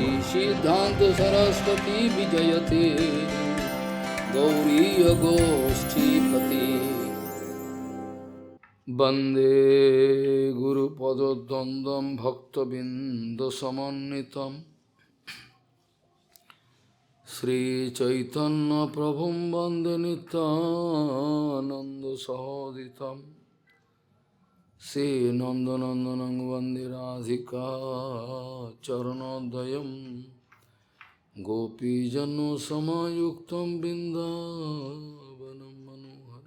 Siddhanta Saraswati Vijayate Gauriya Goshtipati Bande Guru Pada Dandam Bhakta Binda Samanitam Sri Chaitanya Prabhum Bande Nityananda Sahoditam Se Nandanandanang Vande Radhika Charanodayam Gopijano Samayuktam Bindavanam Manohar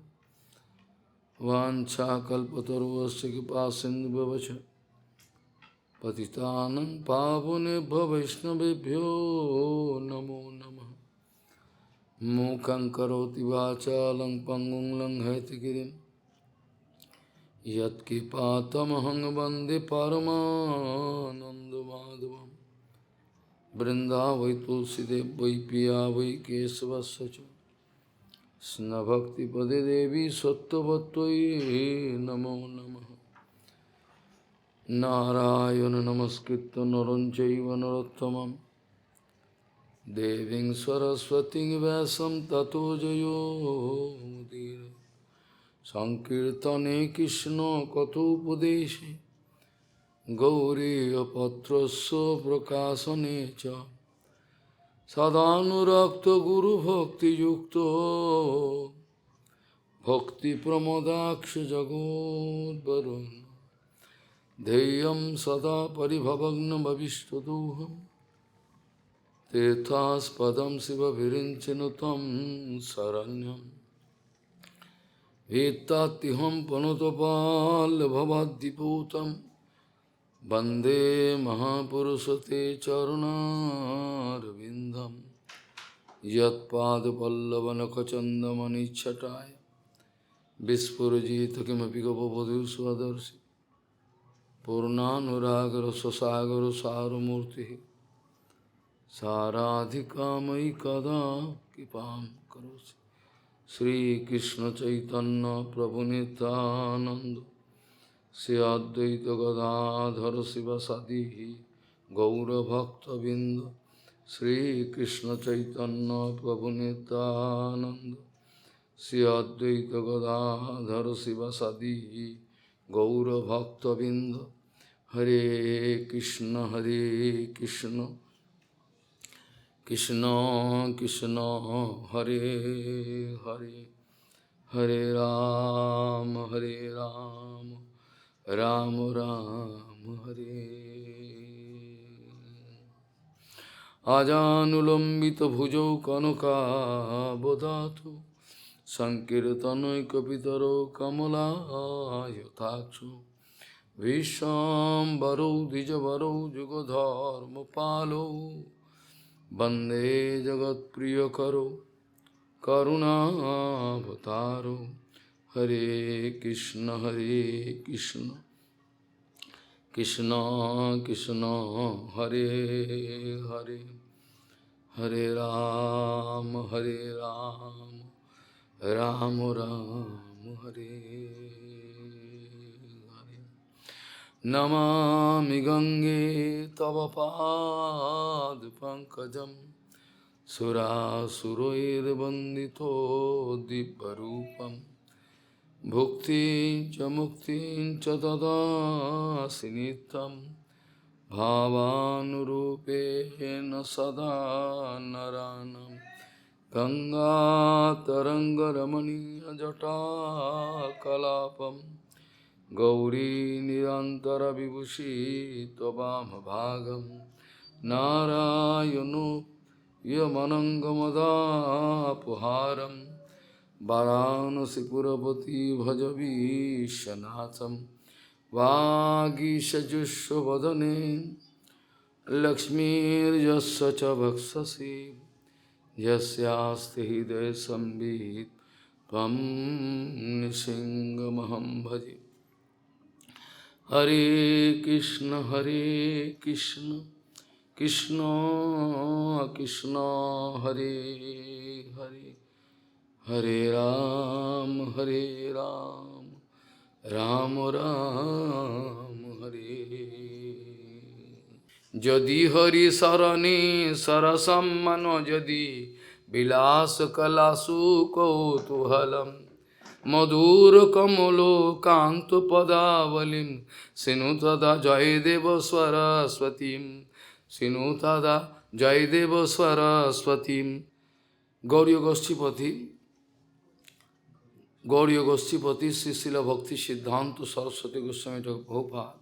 Vancha Kalpatarvasya Kipasindhu Bhavacha Patitanam Pavunebhyo Vaishnavebhyo Namo Namah Mukhaṁ Karoti Vācālaṁ Pangum Langhayatigirim Yat Kipatamahang Vande Paramananda Madhavam Vrindavai Tulsidev Vai Piya Vai Kesavasya Sna Bhakti Pade Devi Sattvatvai Namo Namaha Narayana Namaskritta Naranchaiva Narottamam Deving Saraswati Vyasam Tato Jayo Mudire Sankirtane Krishna Kathopadeshe Gauriya Patrasya Prakasanecha Sadhanurakta Guru Bhakti Yukta Bhakti Pramodaksha Jagod Varun Deyam Sada Paribhavagna Bhavishtaduham Tethas Padam Siva Virinchinatam Saranyam Vetatiham Panotapal Bhavadiputam Bande Mahapurusate Charunarvindam Yat Pada Pallavanakachandamani Chataya Vispurajita Kimapikapavadu Swadarsi Purnanuragara Sasagara Saramurti Saradhikamai Kada Kipam Karosi Sri Krishna Chaitanya Prabhu Nityananda Sri Advaita Gadadhara Sivasadi Gaura Bhakta Binda Sri Krishna Chaitanya Prabhu Nityananda Sri Advaita Gadadhara Sivasadi Gaura Bhakta Binda Hare Krishna Krishna Krishna Hare Hare Hare Ram Ram Ram Hare Ajanulambita bhujau kanaka bodhatu Sankirtanoi kapitaro kamala yatakshu Vishambaro dijavaro jugadharma palo Bande Jagat Priyakaro Karuna Avataro Hare Krishna Krishna Krishna Hare Hare Hare Ram Ram Ram Hare Hare Namami Gange Tava Pad Pankajam Sura Suroir Bandito Diparupam Bhukti Chamukti Chadada Sinitam Bhavanurupe Nasada Naranam Ganga Tarangaramani Ajata Kalapam Gauri Nirantara Vibhushi Tobam Bhagam Narayano Yamanangamada Puharam Varanasi Purapati Bhajavi Shanatham Vagisha Vadane Lakshmi Yasya Bhaksasi Yasyasti Hide Sambit Tvam Nisingamaham Bhaji Hare Krishna Krishna Krishna Hare Hare Hare Ram Ram Ram Hare যদি হরি শরণে সরসম মনো যদি বিলাস কলাসু কৌতূহলম মধুর কমল কান্ত পদাবলিম সিনু তদা জয়দেব সরস্বতীম সিনু তদা জয়দেব সরস্বতীম। গৌরীয় গোষ্ঠীপতি Sri Srila Bhakti Siddhanta Saraswati Goswami Thakur Prabhupada,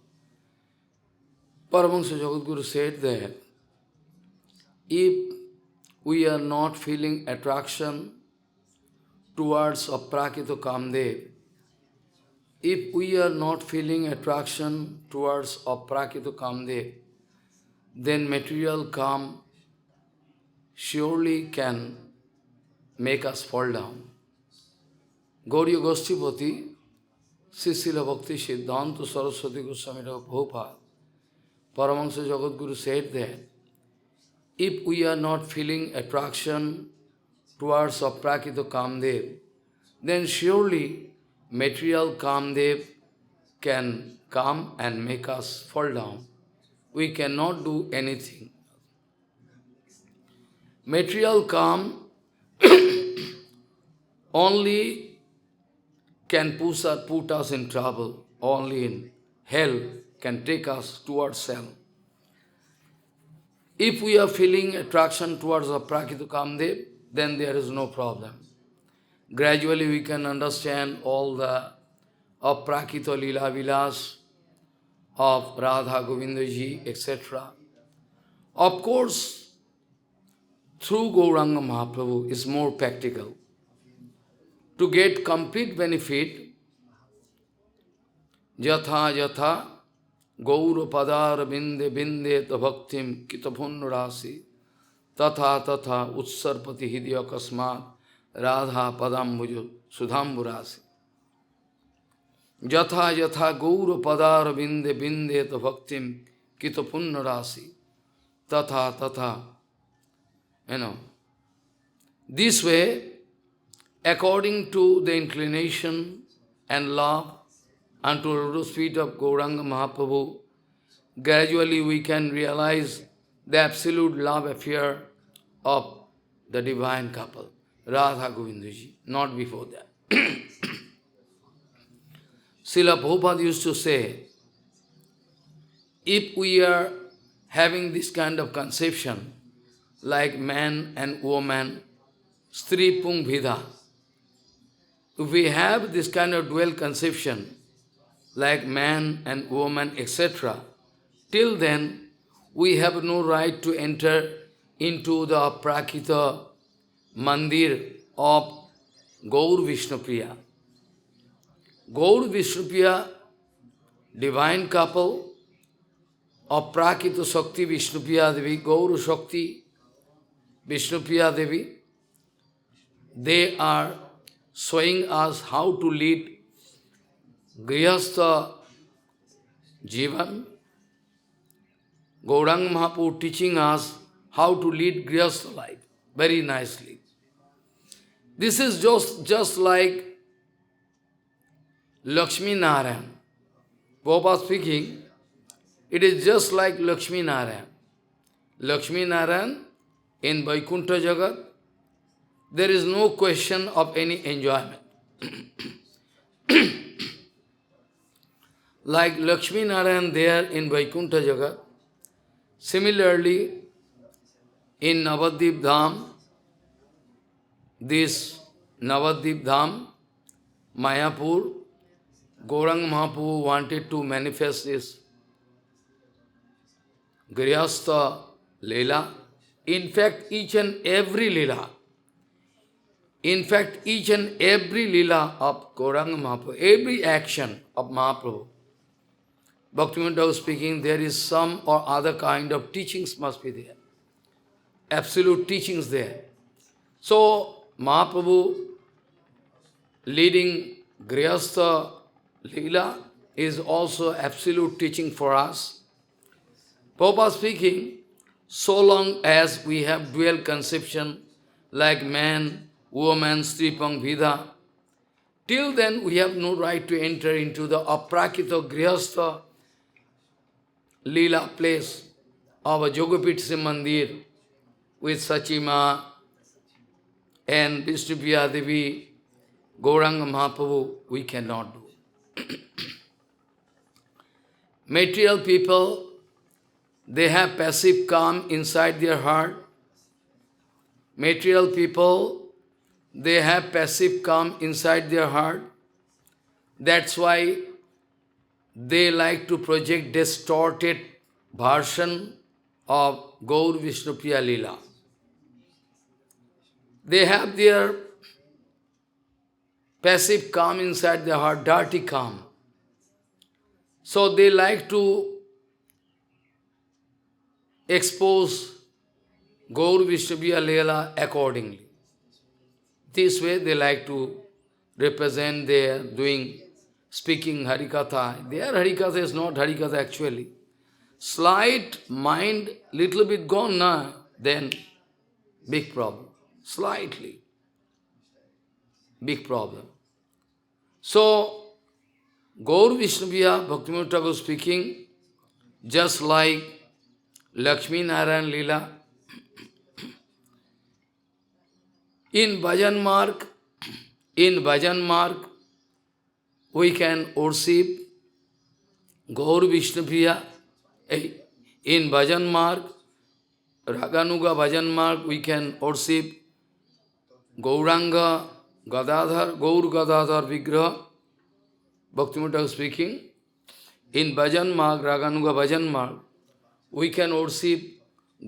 Paramahansa Jagadguru said that if we are not feeling attraction towards Aprakita Kamdev, if we are not feeling attraction towards Aprakita Kamdev, then material Kam surely can make us fall down. Gauriya Goshtipati, Sri Srila Bhakti Siddhanta Saraswati Goswami Thakur Prabhupada, Paramahansa Jagadguru said that if we are not feeling attraction towards Aprakita Kamdev, then surely material Kamdev can come and make us fall down. We cannot do anything. Material Kam only can put us in trouble, only in hell can take us towards hell. If we are feeling attraction towards Aprakita Kamdev, then there is no problem. Gradually we can understand all the Aprakita Lila Vilas of Radha Govindaji, etc. Of course, through Gauranga Mahaprabhu is more practical. To get complete benefit, Jatha Jatha Gaura Padar Binde Binde Bhaktim Kitapunnu Rasi Tatha Tatha Utsarpati Hidya Kasmat Radha Padambuju Sudhamburasi Jatha Jatha Gaura Padar Binde Binde Bhaktim Kitapunnu Rasi Tatha Tatha. This way, according to the inclination and love unto the lotus feet of Gauranga Mahaprabhu, gradually we can realize the absolute love affair of the divine couple, Radha Govindaji, not before that. Srila Prabhupada used to say, if we are having this kind of conception, like man and woman, Stri Pung Bhida, if we have this kind of dual conception, like man and woman, etc., till then we have no right to enter into the Prakita Mandir of Gaur Vishnupriya. Gaur Vishnupriya, divine couple of Prakita Shakti Vishnupriya Devi, Gaur Shakti Vishnupriya Devi, they are showing us how to lead Grihastha Jivan. Gauranga Mahaprabhu teaching us how to lead Grihastha life very nicely. This is just like Lakshmi Narayan. Prabhupada speaking, it is just like Lakshmi Narayan. Lakshmi Narayan in Vaikuntha Jagat, there is no question of any enjoyment. Like Lakshmi Narayan there in Vaikuntha Jagat, similarly in Navadvip Dham, this Navadvip Dham, Mayapur, Gauranga Mahaprabhu wanted to manifest this Grihastha Leela. In fact, each and every Leela of Gauranga Mahaprabhu, every action of Mahaprabhu, Bhaktivinoda Thakur speaking, there is some or other kind of teachings must be there. Absolute teachings there. So, Mahaprabhu leading Grihastha Leela is also absolute teaching for us. Prabhupada speaking, so long as we have dual conception, like man, woman, Stripang, Vida, till then we have no right to enter into the Aprakita Grihastha Leela place. of a Jogapit Mandir with Sachima and Vishnupriya Devi, Gauranga Mahaprabhu, we cannot do. Material people, they have passive calm inside their heart. Material people, they have passive calm inside their heart. That's why they like to project distorted version of Gaur Vishnupriya Leela. They have their passive calm inside their heart, dirty calm. So they like to expose Gaur Vishnupriya Leela accordingly. This way they like to represent their speaking Harikatha. Their Harikatha is not Harikatha actually. Slight mind, little bit gone, then big problem. Slightly. Big problem. So, Gaur Vishnupriya, Bhaktivinoda Thakur speaking, just like Lakshmi Narayan Leela, in Bhajan Marg, we can worship Gaur Vishnupriya. In Bhajan Marg, Raganuga Bhajan Marg, we can worship Gauranga Gadadhar, Gaur Gadadhar Vigraha, Bhaktivinoda speaking. In Bhajan Marg, Raganuga Bhajan Marg, we can worship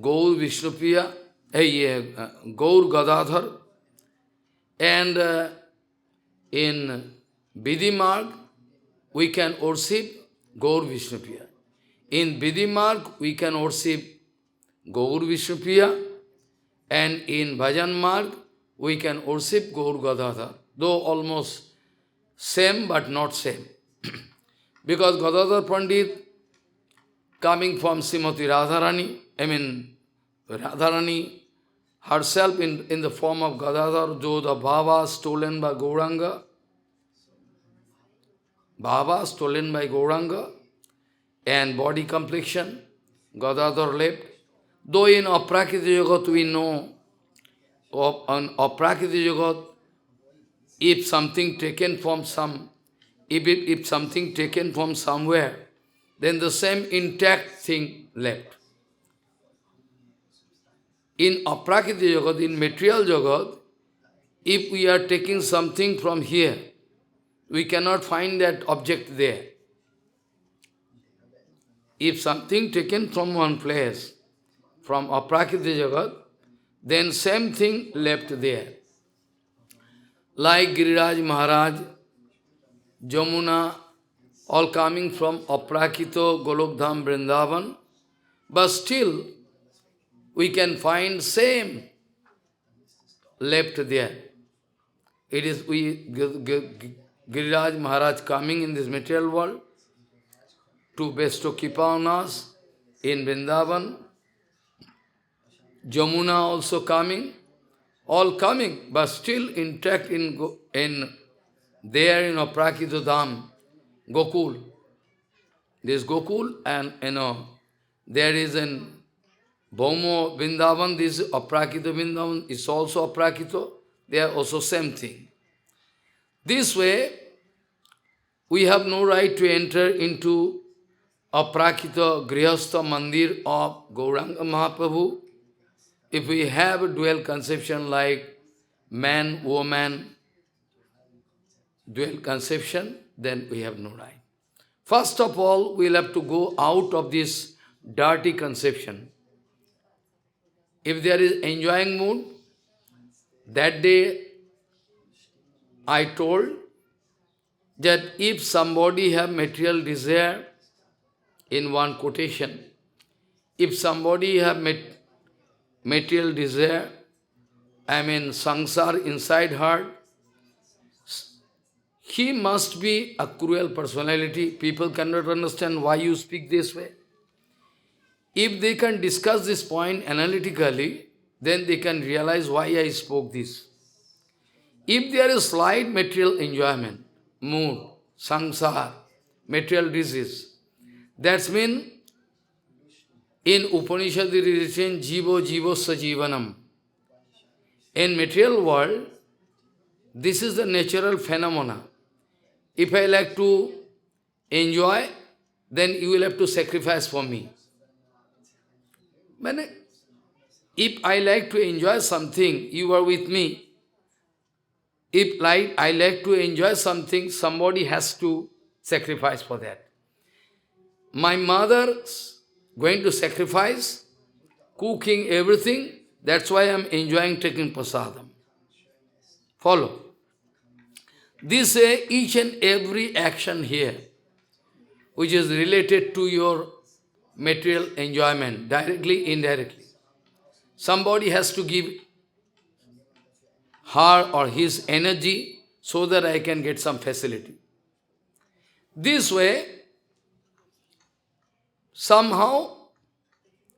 Gaur Vishnupriya, Gaur Gadadhar, and in Vidhi Marg, we can worship Gaur Vishnupriya. In Vidhi Marg, we can worship Gaur Vishnupriya, and in Bhajan Marg, we can worship Gaur Gadadhar, though almost same but not same. Because Gadadhar Pandit, coming from Srimati Radharani, Radharani herself in the form of Gadadhar, though the Bhava stolen by Gauranga, and body complexion, Gadadhar left. Though in Aprakriti Jagat we know, on Aprakriti Jagat, if something taken from if something taken from somewhere, then the same intact thing left. In Aprakriti Jagat, in material Jagat, if we are taking something from here, we cannot find that object there. If something taken from one place, from Aprakriti Jagat, then same thing left there. Like Giriraj Maharaj, Jamuna, all coming from Aprakito, Golokdham, Vrindavan, but still we can find same left there. It is Giriraj Maharaj coming in this material world to bestow Kripa on us in Vrindavan. Jamuna also coming, all coming, but still intact there in Aprakita Dham, Gokul. There is Gokul and there is in Bhaumo Vrindavan, this Aprakita Vrindavan is also Aprakita. They are also same thing. This way, we have no right to enter into Aprakita Grihastha Mandir of Gauranga Mahaprabhu. If we have a dual conception like man, woman, dual conception, then we have no right. First of all, we'll have to go out of this dirty conception. If there is enjoying mood, that day I told that if somebody have material desire, in one quotation, if somebody have material desire, samsara inside heart, he must be a cruel personality. People cannot understand why you speak this way. If they can discuss this point analytically, then they can realize why I spoke this. If there is slight material enjoyment, mood, samsara, material disease, that means In Upanishad it is written, Jivo Jivosya Jivanam. In material world, this is the natural phenomena. If I like to enjoy, then you will have to sacrifice for me. When if I like to enjoy something, you are with me. If I like to enjoy something, somebody has to sacrifice for that. My mother's going to sacrifice, cooking everything, that's why I am enjoying taking prasadam. Follow. This way, each and every action here, which is related to your material enjoyment, directly, indirectly. Somebody has to give her or his energy so that I can get some facility. This way, somehow,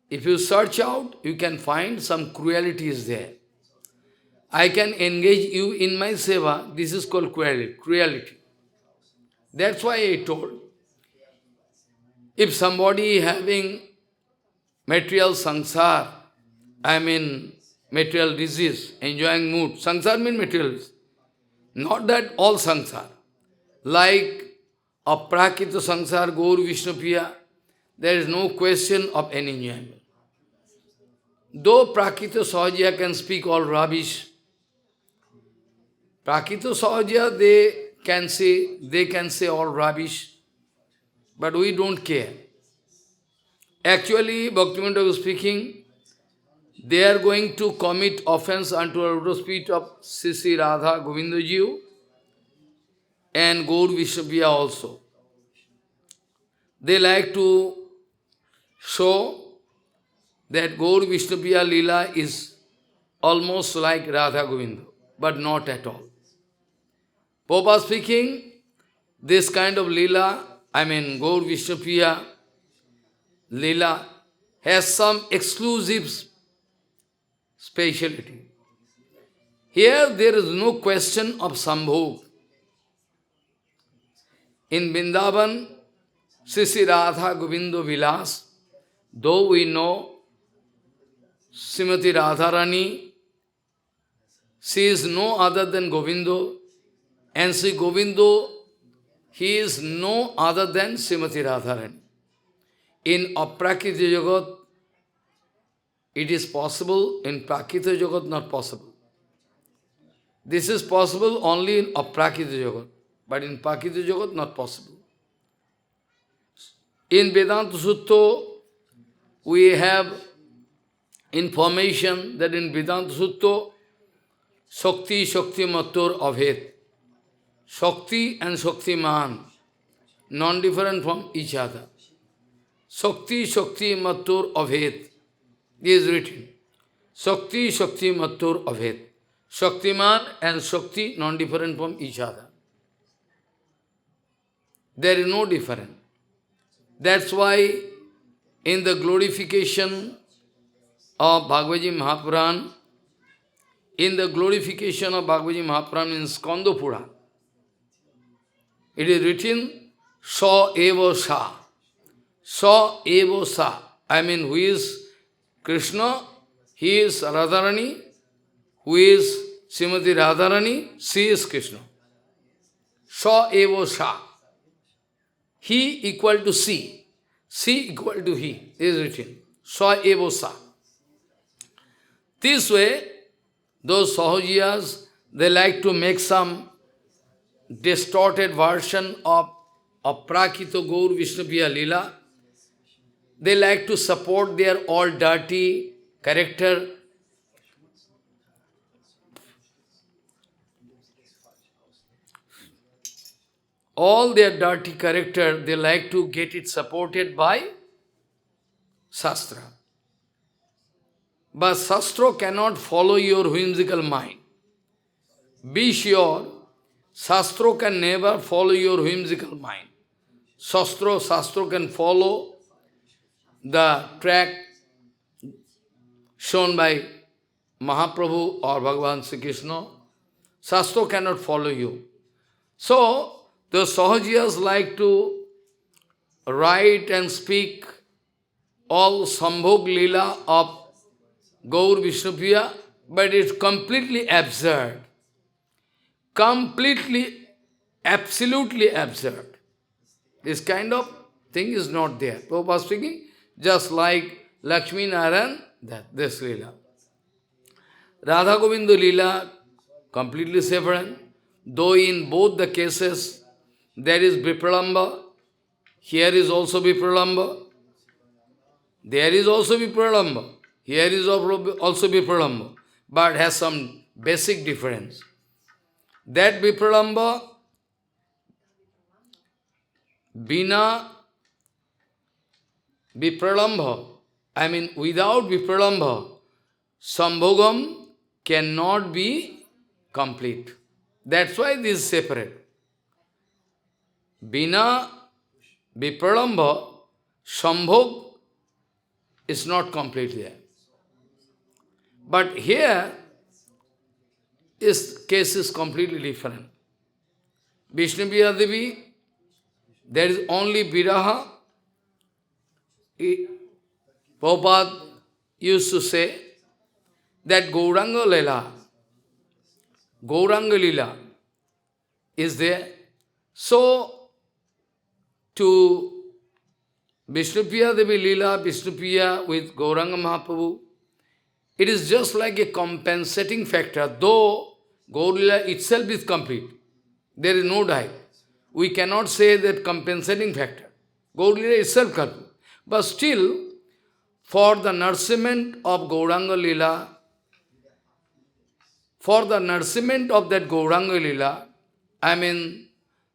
if you search out, you can find some cruelty is there. I can engage you in my seva, this is called cruelty. That's why I told, if somebody having material sansar, I mean material disease, enjoying mood, sansar means material, not that all sansar. Like aprakita sansar, Gaur Vishnu Priya, there is no question of any enjoyment. Though Prakita Sahaja can speak all rubbish, Prakita Sahaja they can say all rubbish, but we don't care. Actually, Bhaktivinoda was speaking, they are going to commit offense unto the lotus feet of Sisi Radha Govindaji and Gaur Vishnupriya also. They like to show that Gaur Vishnupriya Leela is almost like Radha Govinda, but not at all. Prabhupada speaking, this kind of Leela, I mean Gaur Vishnupriya Leela, has some exclusive speciality. Here there is no question of Sambhog. In Vrindavan, Sisi Radha Govinda Vilas, though we know Srimati Radharani, she is no other than Govindo, and Sri Govindo, he is no other than Srimati Radharani. In Aprakita Jagat, it is possible, in Prakita Jagat not possible. This is possible only in Aprakita Jagat, but in Prakita Jagat not possible. In Vedanta Sutta, we have information that in Vedanta Sutta, Shakti Matur Abhed. Shakti and Shaktiman, non-different from each other. Shakti Matur Abhed. This is written. Shakti Matur Abhed. Shaktiman and Shakti non-different from each other. There is no difference. That's why in the glorification of Bhagavad Gita Mahapuran, in the glorification of Bhagavad Gita Mahapuran in Skanda Purana, it is written, Sa Eva Sa. Sa Eva Sa. I mean, who is Krishna, he is Radharani, who is Srimati Radharani, she is Krishna. Sa Eva Sa. He equal to she. She equal to he. This is written. Sa Eva Sa. This way, those Sahajiyas, they like to make some distorted version of Aprakita Gaur Vishnupriya Leela. They like to support their all dirty character. All their dirty character, they like to get it supported by Shastra. But Shastra cannot follow your whimsical mind. Be sure, Shastra can never follow your whimsical mind. Shastra can follow the track shown by Mahaprabhu or Bhagavan Sri Krishna. Shastra cannot follow you. So, the Sahajiyas like to write and speak all Sambhog Leela of Gaur Vishnupriya, but it's completely absurd. Completely, absolutely absurd. This kind of thing is not there. Prabhupada speaking, just like Lakshmi Narayan, this Leela. Radha Govinda Leela, completely separate. Though in both the cases, there is Vipralamba, here is also Vipralamba, there is also Vipralamba, here is also Vipralamba, but has some basic difference. That Vipralamba, Bina Vipralamba, I mean without Vipralamba, Sambhogam cannot be complete. That's why this is separate. Bina Vipralamba, Sambhog is not complete here. But here, this case is completely different. Vishnupriya Devi, there is only Viraha. Prabhupada used to say that Gauranga Lila is there. So, to Vishnupriya Devi Lila, Vishnupriya with Gauranga Mahaprabhu, it is just like a compensating factor, though Gaur Lila itself is complete. There is no doubt. We cannot say that compensating factor. Gaur Lila itself complete. But still, for the nourishment of Gauranga Lila, for the nourishment of that Gauranga Lila, I mean,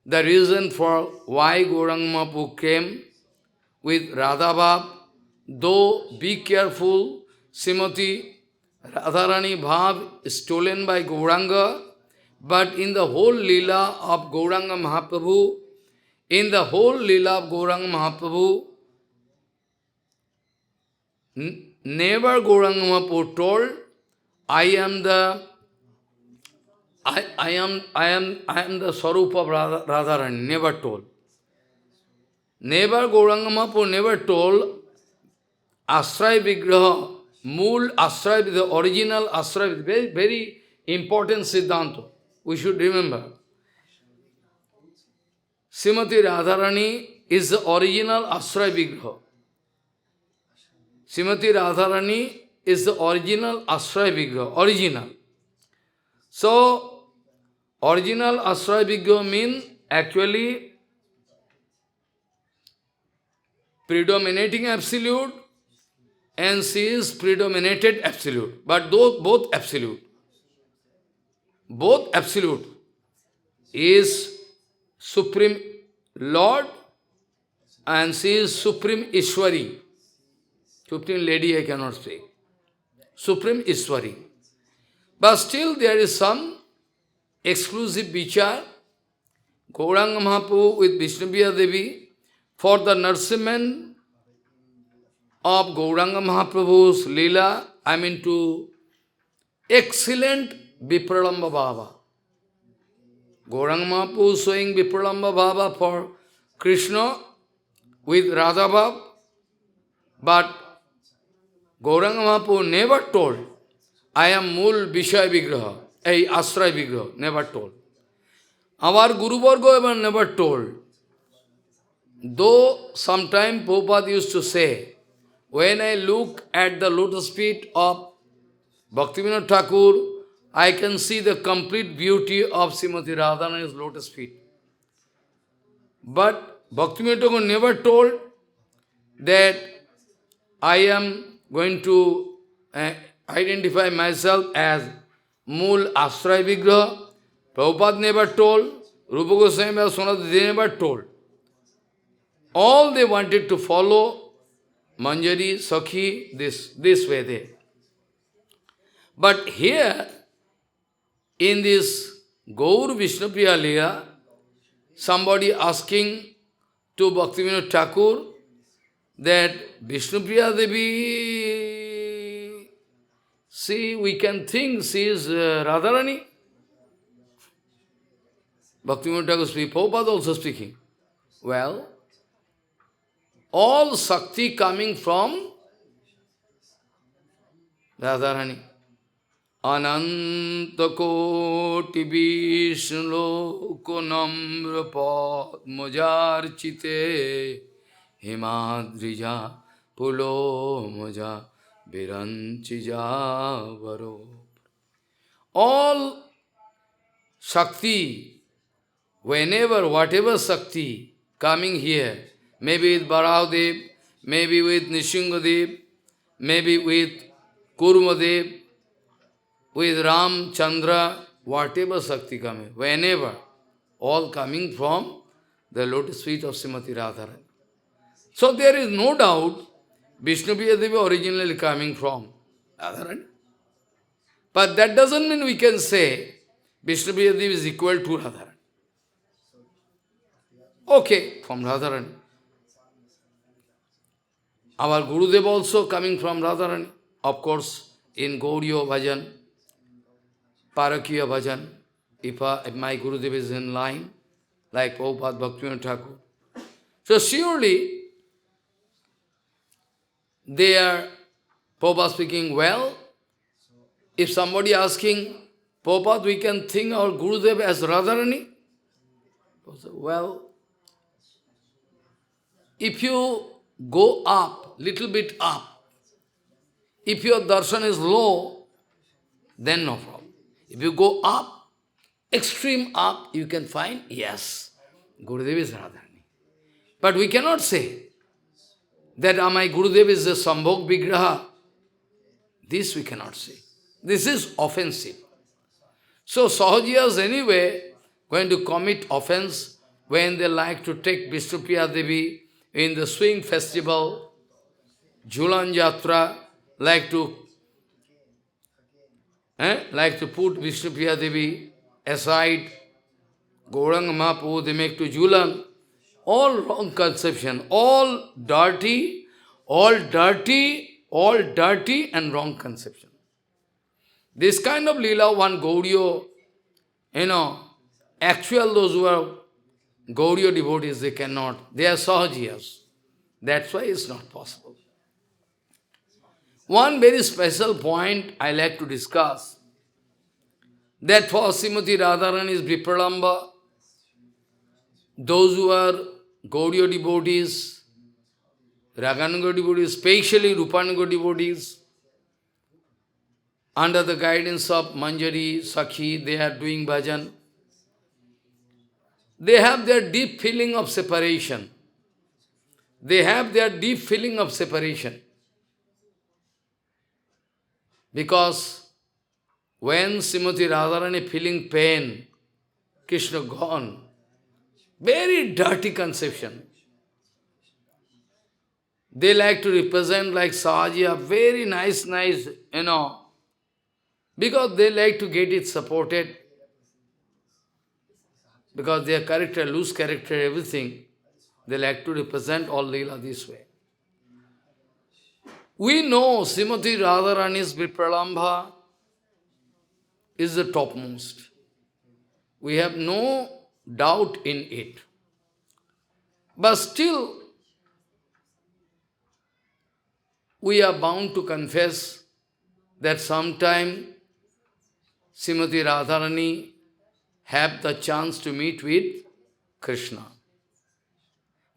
the reason for why Gauranga Mahaprabhu came with Radha Bhav, though be careful, Srimati Radharani Bhav is stolen by Gauranga, but in the whole Leela of Gauranga Mahaprabhu, in the whole Leela of Gauranga Mahaprabhu, never Gauranga Mahaprabhu told, I am the the Sarup of Radharani, never told. Never Gauranga Mahaprabhu never told Ashray Vigraha, Mool Ashray, the original Ashray, very, very important Siddhanta. We should remember. Srimati Radharani is the original Ashray Vigraha. Srimati Radharani is the original Ashray Vigraha, original. So, original Ashray Vigraha means actually predominating absolute, and she is predominated absolute. But both absolute. Both absolute is Supreme Lord and she is Supreme Ishwari. Supreme Lady I cannot speak. Supreme Ishwari. But still there is some exclusive vichar. Gauranga Mahaprabhu with Vishnupriya Devi for the nourishment of Gauranga Mahaprabhu's Leela, I mean to excellent Vipralamba Bhava. Gauranga Mahaprabhu showing Vipralamba Bhava for Krishna with Radha Bhav, but Gauranga Mahaprabhu never told, I am Mool Vishaya Vigraha, Ashray Vigraha, never told. Our Guru Varga ever never told. Though sometime Prabhupada used to say, when I look at the lotus feet of Bhaktivinoda Thakur, I can see the complete beauty of Srimati Radharani's lotus feet. But Bhaktivinoda Thakur never told that I am going to identify myself as Mool Ashray Vigraha. Prabhupada never told, Rupa Goswami and Sanatana, they never told. All they wanted to follow Manjari, Sakhi, this way they. But here, in this Gaur Vishnupriya Leela, somebody asking to Bhaktivinoda Thakur that Vishnupriya Devi, see, we can think she is Radharani. Bhaktivinoda Thakur speaking, Prabhupada also speaking. Well, all Shakti coming from Radharani. Ananta koti Vishnu kunamra padmajarchite himadrija pulo moja viranchija varo. All Shakti, whenever, whatever Shakti coming here, maybe with Barahadev, maybe with Nishingadev, maybe with Kurmadev, with Ram, Chandra, whatever Shakti coming, whenever, all coming from the lotus feet of Srimati Radharani. So there is no doubt Vishnu Priya Devi originally coming from Radharani. But that doesn't mean we can say Vishnu Priya Devi is equal to Radharani. Okay, from Radharani. Our Gurudev also coming from Radharani. Of course, in Gauriya Bhajan, Parakiya Bhajan, if my Gurudev is in line, like Prabhupada Bhaktivinoda Thakur. So surely, they are, Prabhupada speaking well. If somebody asking, Prabhupada, we can think our Gurudev as Radharani? Well, if you go up, little bit up, if your darshan is low, then no problem. If you go up, extreme up, you can find, yes, Gurudev is Radharani. But we cannot say that my Gurudev is a Sambhog Vigraha. This we cannot say. This is offensive. So Sahajiyas anyway going to commit offense when they like to take Vishnupriya Devi in the swing festival, Jhulan Jatra, like to put Vishnupriya Devi aside, Gauranga Mahaprabhu, they make to Jhulan. All wrong conception, all dirty and wrong conception. This kind of lila, one Gauriya, actual those who are Gauriya devotees, they cannot. They are Sahajiyas. That's why it's not possible. One very special point I like to discuss, that for Srimati Radharani's Vipralamba, those who are Gauriya devotees, Raganuga devotees, especially Rupanuga devotees, under the guidance of Manjari, Sakhi, they are doing bhajan. They have their deep feeling of separation. They have their deep feeling of separation. Because when Srimati Radharani feeling pain, Krishna gone, very dirty conception. They like to represent like Sahajiya, very nice, because they like to get it supported. Because their character, loose character, everything, they like to represent all Leela this way. We know Srimati Radharani's Vipralambha is the topmost. We have no doubt in it. But still, we are bound to confess that sometime Srimati Radharani have the chance to meet with Krishna.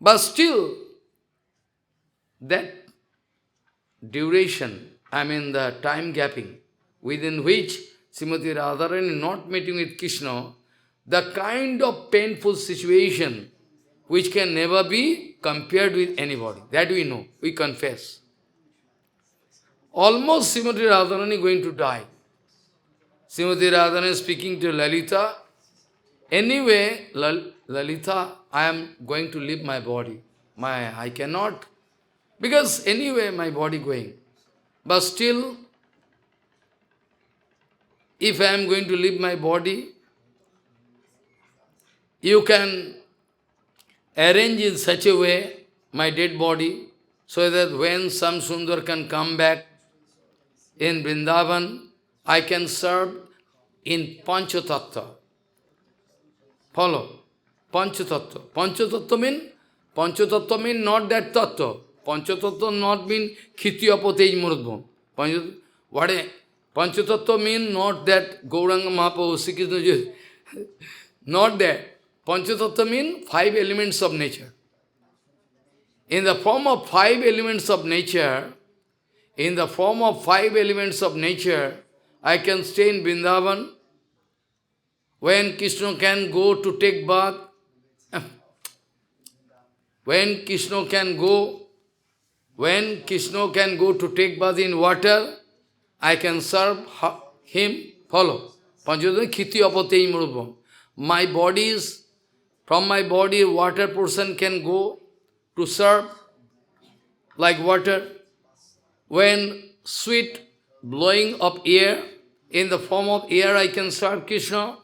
But still, that duration, the time gapping, within which Srimati Radharani not meeting with Krishna, the kind of painful situation which can never be compared with anybody. That we know, we confess. Almost Srimati Radharani going to die. Srimati Radharani is speaking to Lalita. Anyway, Lalita, I am going to leave my body. I cannot, because anyway my body going. But still, if I am going to leave my body, you can arrange in such a way my dead body, so that when some Sundar can come back in Vrindavan, I can serve in Panchatattva. Follow? Panchatattva. Panchatattva means Panchatattva means not that tattva. Panchatattva not mean Khityapo Murudbham. What is Panchatattva means not that Gauranga Mahaprabhu, Sri Krishna Ji, not that. Panchatattva means 5 elements of nature. In the form of 5 elements of nature, I can stay in Vrindavan. When Krishna can go to take bath, when Krishna can go to take bath in water, I can serve him, follow. Panchatattva khiti apatei murubham. From my body, water portion can go to serve like water. When sweet blowing of air, in the form of air I can serve Krishna.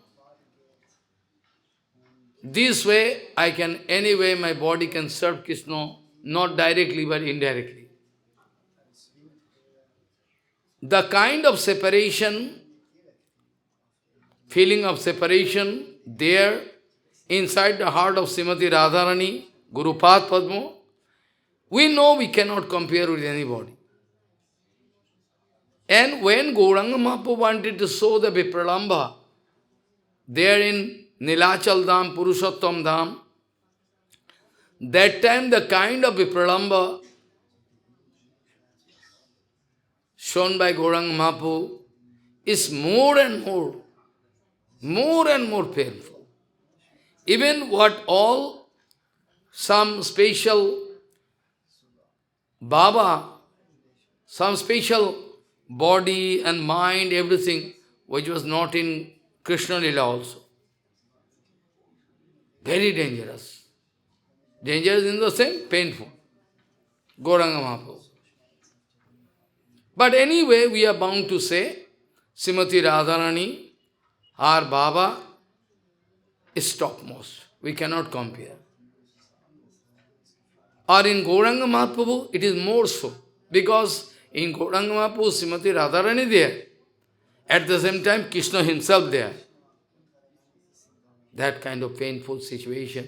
This way, anyway my body can serve Krishna, not directly but indirectly. The kind of separation, feeling of separation, there, inside the heart of Srimati Radharani, Gurupad Padma, we know we cannot compare with anybody. And when Gauranga Mahaprabhu wanted to show the Vipralambha, there in Nilachal Dham, Purushottam Dham, that time the kind of Vipralambha shown by Gauranga Mahaprabhu is more and more painful. Even what some special Baba, some special body and mind, everything, which was not in Krishna Lila also. Very dangerous. Dangerous in the same, painful. Gauranga Mahaprabhu. But anyway, we are bound to say, Srimati Radharani, our Baba, is topmost. We cannot compare. Or in Gauranga Mahaprabhu, it is more so. Because in Gauranga Mahaprabhu, Srimati Radharani there. At the same time, Krishna himself there. That kind of painful situation.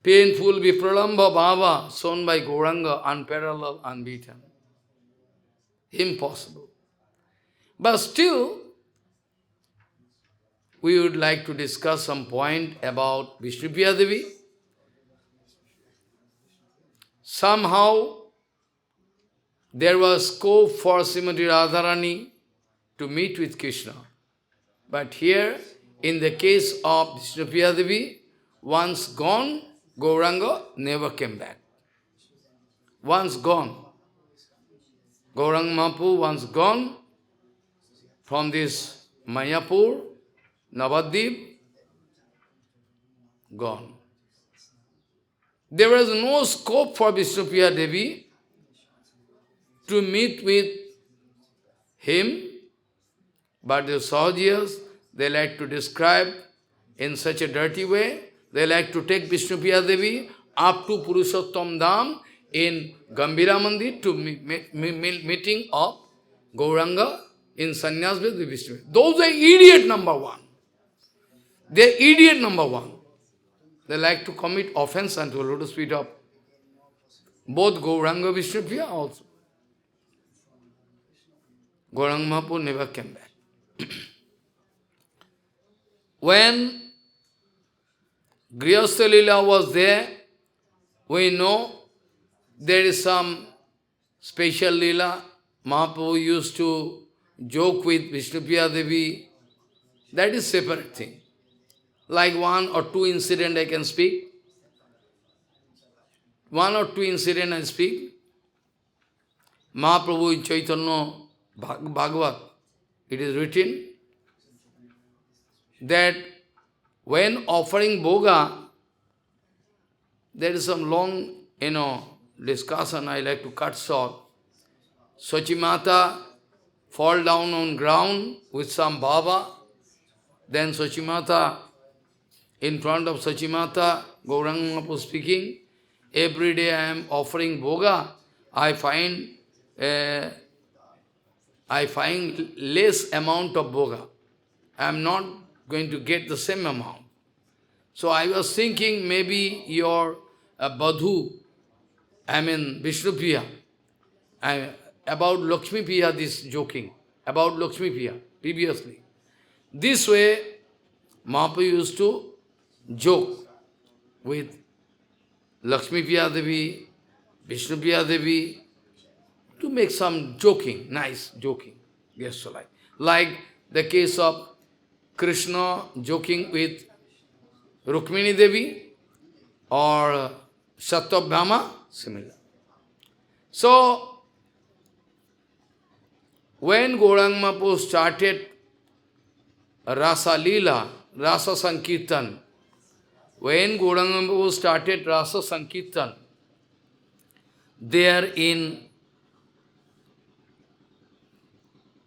Painful Vipralambha Bhava shown by Gauranga, unparalleled, unbeaten. Impossible. But still, we would like to discuss some point about Vishnupriya Devi. Somehow, there was scope for Srimati Radharani to meet with Krishna. But here, in the case of Vishnupriya Devi, once gone, Gauranga never came back. Once gone. Gauranga Mahaprabhu once gone from this Mayapur, Navadvip, gone. There was no scope for Vishnupriya Devi to meet with him, but the Sahajiyas, they like to describe in such a dirty way. They like to take Vishnupriya Devi up to Purushottam Dham in Gambhira Mandir to meeting of Gauranga in Sannyas with Vishnu. Those are idiot number one. They are idiot number one. They like to commit offense unto the lotus feet of both Gauranga Vishnupriya also. Gauranga Mahaprabhu never came back. When Grihastha Lila was there, we know there is some special Lila. Mahaprabhu used to joke with Vishnupriya Devi. That is separate thing. Like 1 or 2 incident I can speak. 1 or 2 incident I speak. Mahaprabhu in Chaitanya Bhagavat, it is written that when offering bhoga, there is some long, discussion I like to cut short. Sachimata fall down on ground with some Baba. Then Sachimata, in front of Sachimata, Gauranga Mahaprabhu speaking, every day I am offering bhoga, I find less amount of bhoga. I am not going to get the same amount. So I was thinking maybe your Badhu, I mean Vishnu Priya. About Lakshmi Priya, this joking, about Lakshmi Priya, previously. This way, Mahaprabhu used to joke with Lakshmi Priya Devi, Vishnu Priya Devi, to make some joking, nice joking. Yes, so like the case of Krishna joking with Rukmini Devi or Satyabhama, similar. So, when Gauranga Mahaprabhu started Rasa Leela, Rasa Sankirtan, when Gauranga Mahaprabhu started Rasa Sankirtan, there in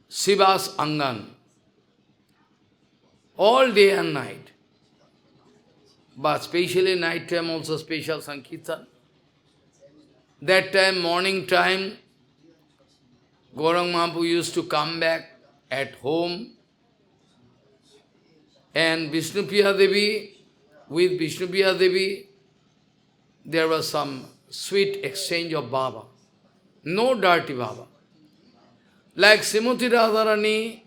Shiva's Angan, all day and night, but especially night time also special Sankirtan. That time, morning time, Gauranga Mahaprabhu used to come back at home, and Vishnu Priya Devi, with Vishnu Priya Devi, there was some sweet exchange of Baba. No dirty Baba. Like Srimati Radharani,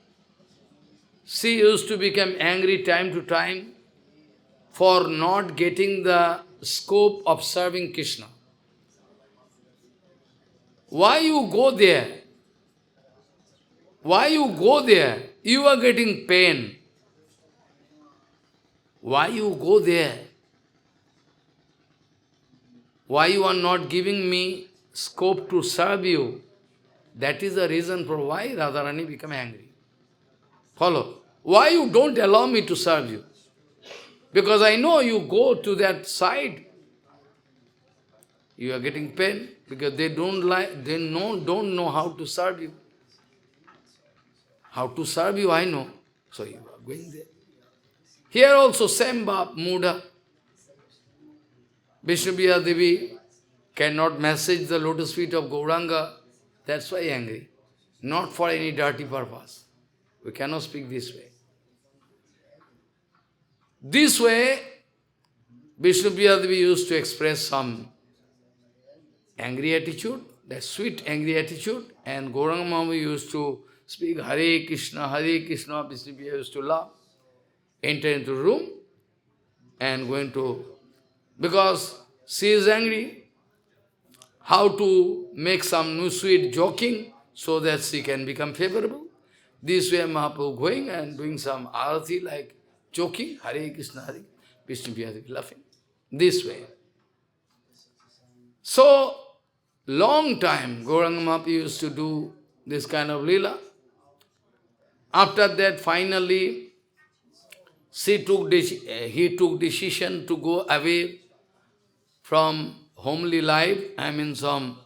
she used to become angry time to time for not getting the scope of serving Krishna. Why you go there? Why you go there? You are getting pain. Why you go there? Why you are not giving me scope to serve you? That is the reason for why Radharani became angry. Follow. Why you don't allow me to serve you? Because I know you go to that side. You are getting pain because they don't know how to serve you. How to serve you, I know. So you are going there. Here also same Muda. Vishnu Priya Devi cannot message the lotus feet of Gauranga. That's why angry. Not for any dirty purpose. We cannot speak this way. This way, Vishnu Priya Devi used to express some angry attitude, that sweet angry attitude, and Gauranga Mahaprabhu used to speak Hare Krishna, Vishnu Priya used to laugh, enter into the room, and going to, because she is angry, how to make some new sweet joking so that she can become favorable. This way Mahaprabhu going and doing some arati like joking, Hare Krishna, Vishnu Priya laughing. This way. So, long time Gauranga Mahaprabhu used to do this kind of lila. After that, finally, he took decision to go away from homely life, I mean some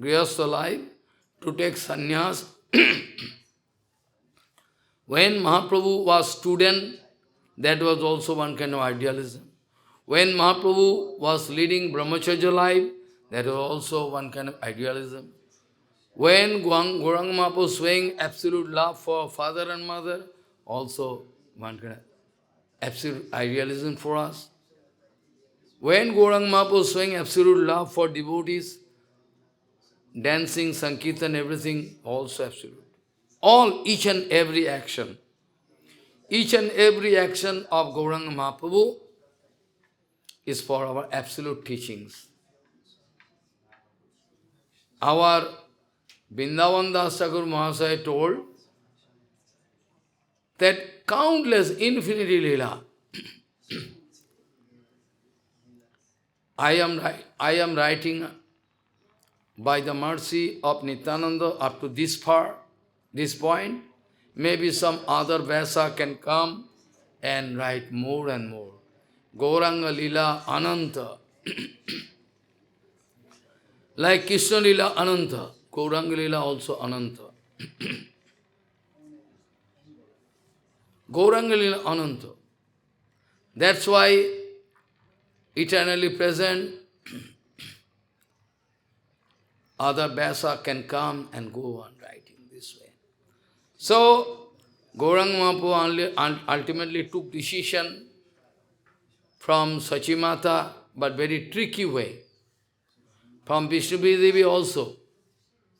grihastha life, to take sannyas. When Mahaprabhu was student, that was also one kind of idealism. When Mahaprabhu was leading brahmacharya life, that was also one kind of idealism. When Gauranga Mahaprabhu was showing absolute love for father and mother, also one kind of absolute idealism for us. When Gauranga Mahaprabhu was showing absolute love for devotees, dancing, sankirtan, everything, also absolute. Each and every action of Gauranga Mahaprabhu is for our absolute teachings. Our Vrindavan Das Thakur Mahasaya told that countless, infinity lila. I am writing by the mercy of Nityananda up to this point. Maybe some other Vyasa can come and write more and more. Gauranga Lila Ananta. Like Krishna Lila Ananta, Gauranga Lila also Ananta. Gauranga Lila Ananta. That's why eternally present, other Vyasa can come and go on writing this way. So, Gauranga Mahaprabhu ultimately took decision from Sachimata but very tricky way. From Vishnu Devi also,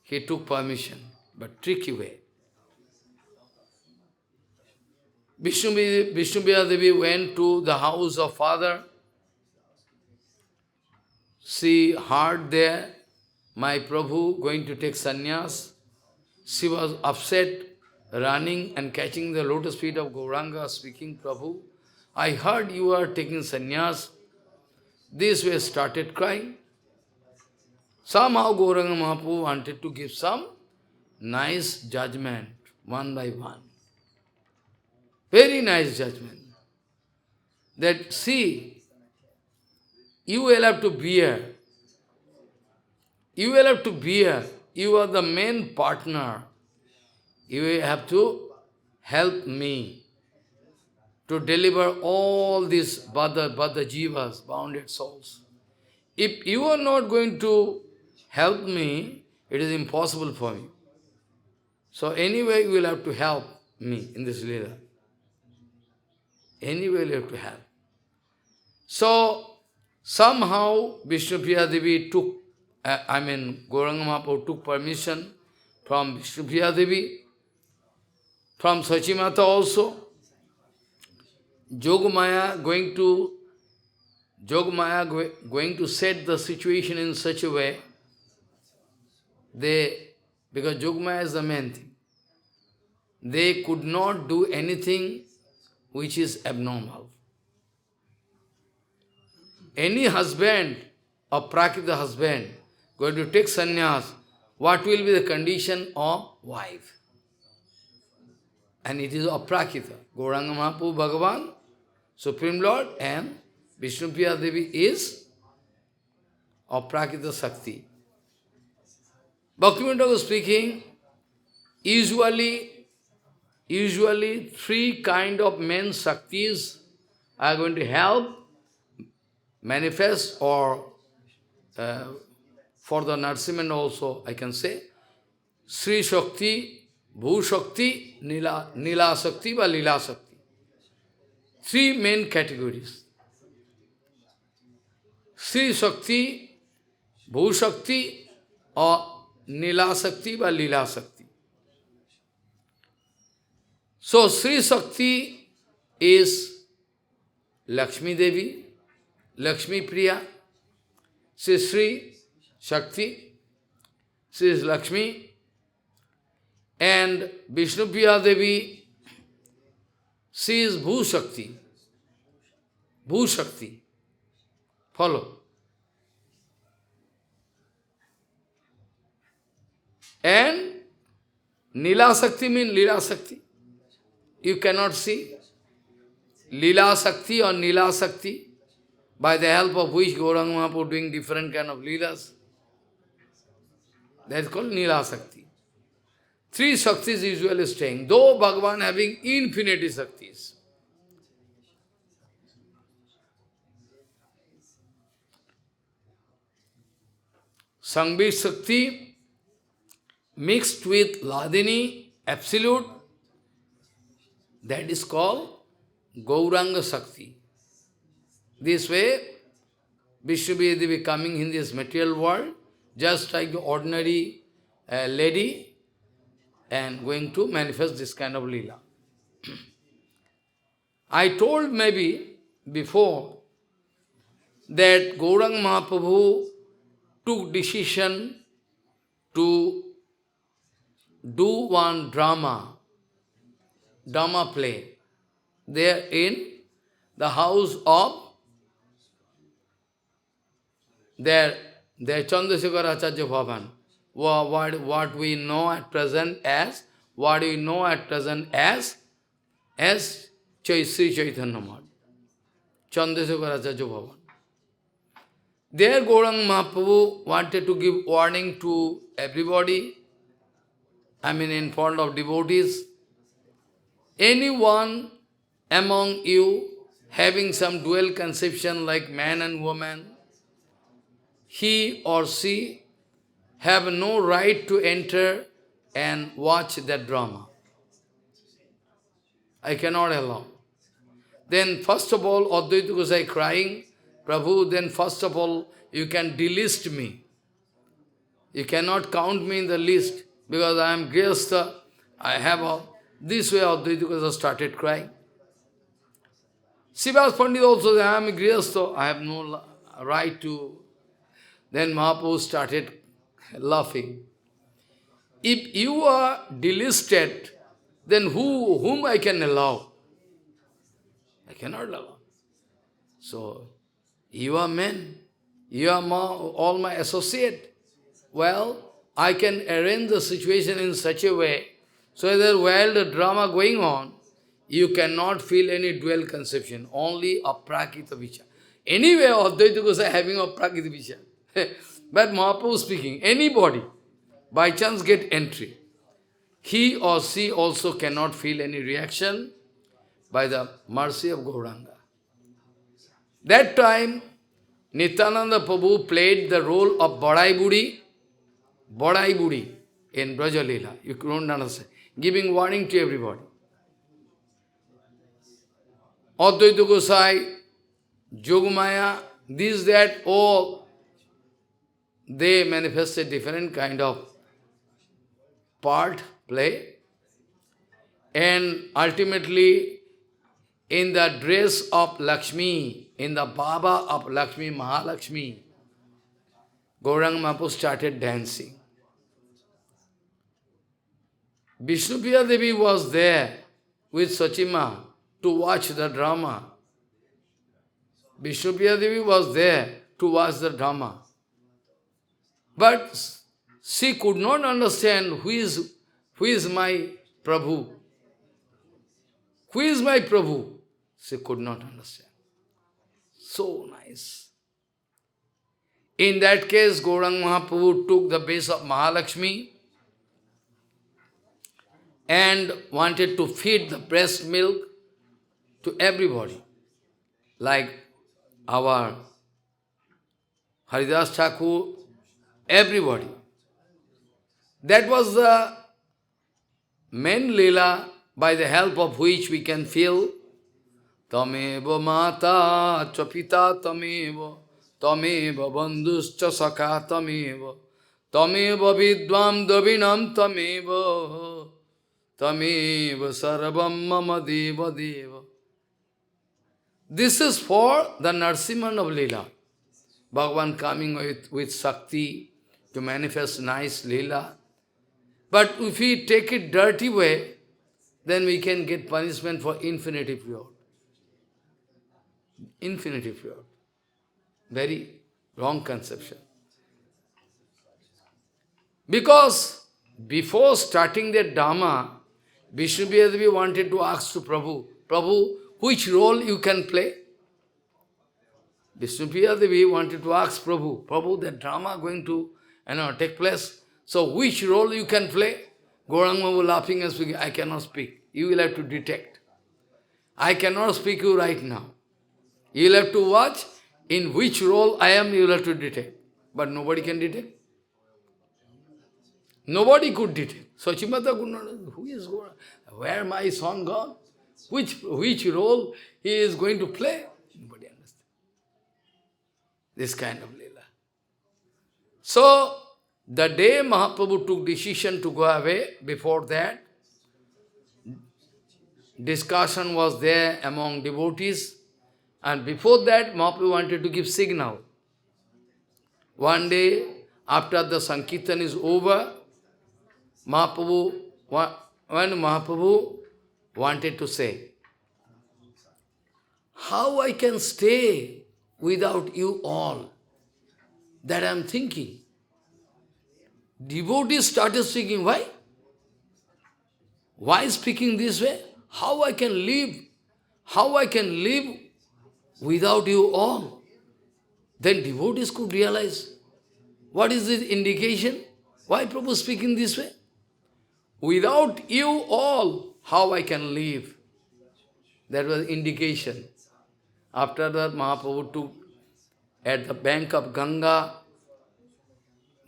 he took permission, but tricky way. Vishnu Devi went to the house of father. She heard there, my Prabhu going to take sannyas. She was upset, running and catching the lotus feet of Gauranga, speaking, Prabhu, I heard you are taking sannyas. This way started crying. Somehow Gauranga Mahaprabhu wanted to give some nice judgment, one by one. Very nice judgment. That, see, you will have to bear. You will have to bear. You are the main partner. You will have to help me to deliver all these Bada Jivas, bounded souls. If you are not going to help me, it is impossible for me. So anyway, you will have to help me in this Leela. Anyway, you have to help. So, somehow Vishnu Priya Devi took, Gauranga Mahaprabhu took permission from Vishnu Priya Devi, from Sachimata also. Yogamaya going to set the situation in such a way, because Yogamaya is the main thing. They could not do anything which is abnormal. Any husband, a Prakita husband, going to take sannyas, what will be the condition of wife? And it is Aprakita. Gauranga Mahaprabhu Bhagavan, Supreme Lord, and Vishnu Priya Devi is Aprakita Sakti. Bhaktivinoda Thakur speaking, usually three kind of men Shaktis are going to help, manifest, or for the nourishment also, I can say, Sri Shakti, Bhu Shakti, Nila Shakti, or Lila Shakti. Three main categories. Sri Shakti, Bhu Shakti, or Nila Shakti, or Lila Shakti. So Sri Shakti is Lakshmi Devi, Lakshmi Priya. She is Sri Shakti, she is Lakshmi. And Vishnu Priya Devi, she is Bhu Shakti. Bhu Shakti. Follow. And Nila Shakti means Lila Shakti. You cannot see Lila Shakti or Nila Shakti, by the help of which Gauranga Mahaprabhu doing different kind of Leelas. That is called Nila Shakti. Three Shaktis usually staying, though Bhagavan having infinity Shaktis. Sangbir Shakti mixed with Ladini, absolute, that is called Gauranga Shakti. This way, Vishnu Devi coming in this material world, just like the ordinary lady, and going to manifest this kind of Leela. I told maybe before that Gauranga Mahaprabhu took decision to do one drama play, there in the house of their Chandrasekhar Acharya Bhavan. What we know at present as Sri Chaitanya Math, Chandrasekhar Acharya Bhavan. There Gauranga Mahaprabhu wanted to give warning to everybody, in front of devotees. Anyone among you having some dual conception like man and woman, he or she have no right to enter and watch that drama. I cannot allow. Then first of all, Advaita Gosai crying Prabhu, then first of all, you can delist me. You cannot count me in the list because I am Grihastha. I have a... This way Advaita Goswami started crying. Srivas Pandit also said, I am a Grihastha. I have no right to... Then Mahaprabhu started laughing. If you are delisted, then whom I can allow? I cannot allow. So, you are men. You are all my associate. Well, I can arrange the situation in such a way, so that while the drama going on, you cannot feel any dual conception, only aprakita vichara. Anyway, Advaita Goswami having aprakita vichara. But Mahaprabhu speaking, anybody, by chance get entry, he or she also cannot feel any reaction by the mercy of Gauranga. That time, Nityananda Prabhu played the role of Badai Budi in Brajalila. You don't understand. Giving warning to everybody. Advaita Gosai, Yogamaya, this, that, all, they manifested different kind of part, play, and ultimately in the dress of Lakshmi, in the Baba of Lakshmi, Mahalakshmi, Gauranga Mahaprabhu started dancing. Vishnupriya Devi was there with Sachima to watch the drama. Vishnupriya Devi was there to watch the drama. But she could not understand who is my Prabhu. Who is my Prabhu? She could not understand. So nice. In that case, Gauranga Mahaprabhu took the base of Mahalakshmi and wanted to feed the breast milk to everybody, like our Haridas Thakur, everybody. That was the main Leela by the help of which we can feel Tameva Mata Chapita Tameva Tameva Bandhuscha Sakha Tameva Tameva Vidvam Davinam Tameva Tameva Sarvam Mama Deva Deva. This is for the Narsimhan of Leela. Bhagavan coming with Shakti to manifest nice Leela. But if we take it dirty way, then we can get punishment for infinity period. Infinity period. Very wrong conception. Because before starting the Dhamma, Vishnupriya Devi wanted to ask to Prabhu, Prabhu, which role you can play? Vishnupriya Devi wanted to ask Prabhu, Prabhu, the drama going to take place, so which role you can play? Gauranga was laughing and speaking, I cannot speak. You will have to detect. I cannot speak you right now. You will have to watch in which role I am, you will have to detect. But nobody can detect. Nobody could detect. Sachimata could not, who is Gauranga? Where my son gone? Which role he is going to play? Nobody understands. This kind of Leela. So, the day Mahaprabhu took decision to go away, before that, discussion was there among devotees, and before that Mahaprabhu wanted to give signal. One day, after the Sankirtan is over, when Mahaprabhu wanted to say, how I can stay without you all? That I am thinking. Devotees started speaking. Why? Why speaking this way? How I can live? How I can live without you all? Then devotees could realize, what is the indication? Why Prabhu speaking this way? Without you all, how I can live? That was indication. After that, Mahaprabhu took at the bank of Ganga,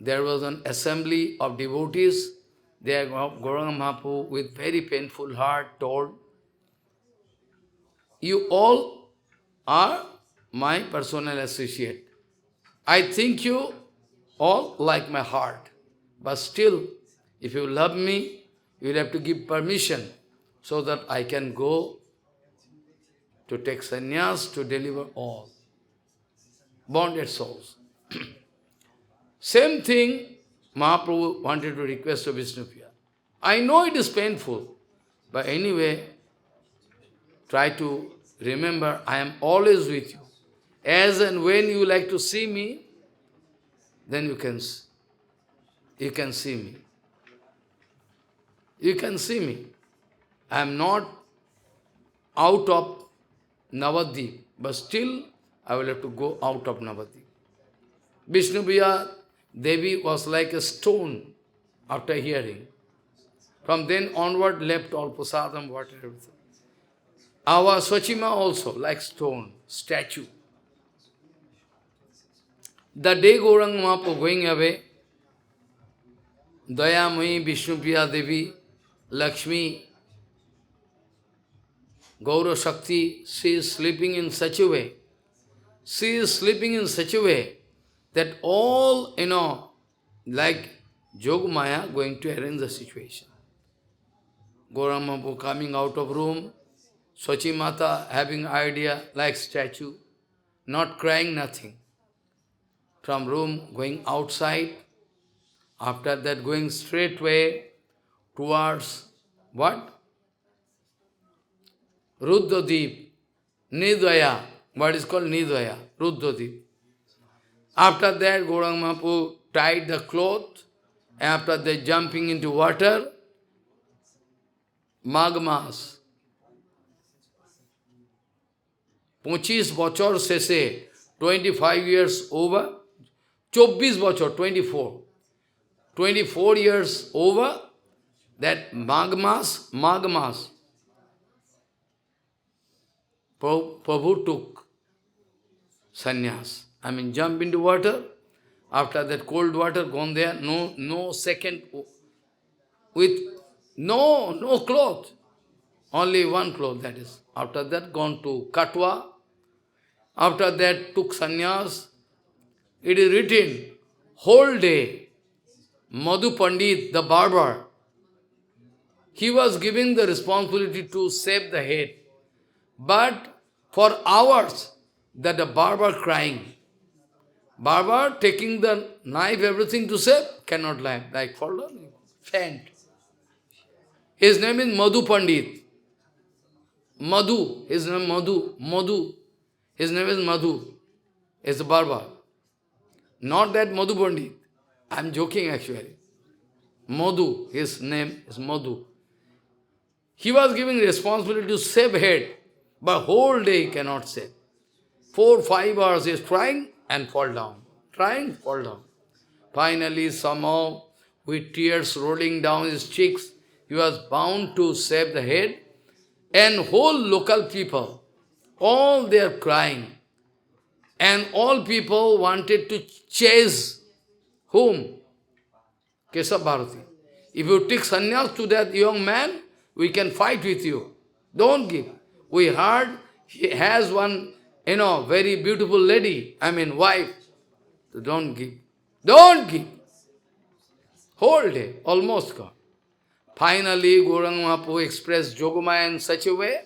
there was an assembly of devotees. There, Gauranga Mahaprabhu, with very painful heart, told, you all are my personal associate. I think you all like my heart. But still, if you love me, you will have to give permission so that I can go to take sannyas to deliver all bonded souls. Same thing Mahaprabhu wanted to request of Vishnupriya. I know it is painful, but anyway, try to remember I am always with you. As and when you like to see me, then you can see me. You can see me. I am not out of Navadvip, but still I will have to go out of Navadvip. Vishnupriya Devi was like a stone after hearing. From then onward left all prasadam, water, everything. Our Swachima also like stone, statue. The day Gauranga Mahaprabhu going away, Dayamai, Vishnupriya Devi, Lakshmi, Gaura Shakti, she is sleeping in such a way. She is sleeping in such a way that all, like Yogamaya going to arrange the situation. Gauranga Mahaprabhu coming out of room, Sachi Mata having idea like statue, not crying, nothing. From room going outside, after that going straightway towards what? Ruddhadeep, Nidvaya, what is called Nidvaya, Ruddhadeep. After that, Gauranga Mahaprabhu tied the cloth, after that jumping into water, Magmas, 25 বছর শেষে 25 years over, 24 বছর, 24 years over, that Magmas, Prabhu took sannyas. I mean, jump into water, after that cold water gone there, no second, with no cloth, only one cloth, that is. After that gone to Katwa, after that took sannyas. It is written, whole day, Madhu Pandit, the barber, he was giving the responsibility to save the head. But for hours, that the barber crying. Barber taking the knife, everything to save, cannot lie, like fall down, faint. His name is Madhu Pandit. Madhu, his name is Madhu. His name is Madhu. He is a barber. Not that Madhu Pandit. I am joking actually. Madhu, his name is Madhu. He was giving responsibility to save head, but whole day he cannot save. 4-5 hours he is trying and fall down. Trying, fall down. Finally, somehow, with tears rolling down his cheeks, he was bound to save the head. And whole local people, all they are crying. And all people wanted to chase whom? Keshav Bharati. If you take sannyas to that young man, we can fight with you. Don't give. We heard he has one, very beautiful lady, wife. So don't give. Don't give. Whole day, almost gone. Finally, Gauranga Mahaprabhu expressed Yogamaya in such a way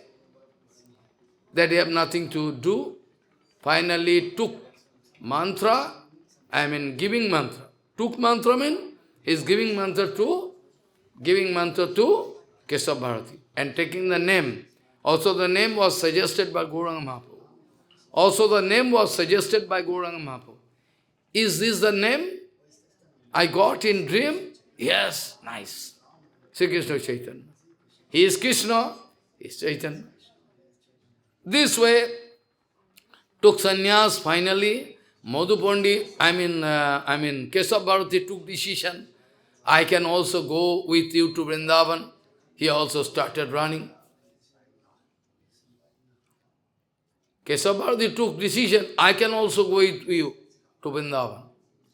that he have nothing to do. Finally took mantra, giving mantra. Took mantra means he is giving mantra to Keshav Bharati and taking the name. Also the name was suggested by Gauranga Mahaprabhu. Is this the name I got in dream? Yes, nice. Sri Krishna Chaitanya. He is Krishna, he is Chaitanya. This way, took sannyas finally. Madhu Pandit, Keshav Bharati took decision. I can also go with you to Vrindavan. He also started running. Keshav Bharati took decision. I can also go with you to Vrindavan.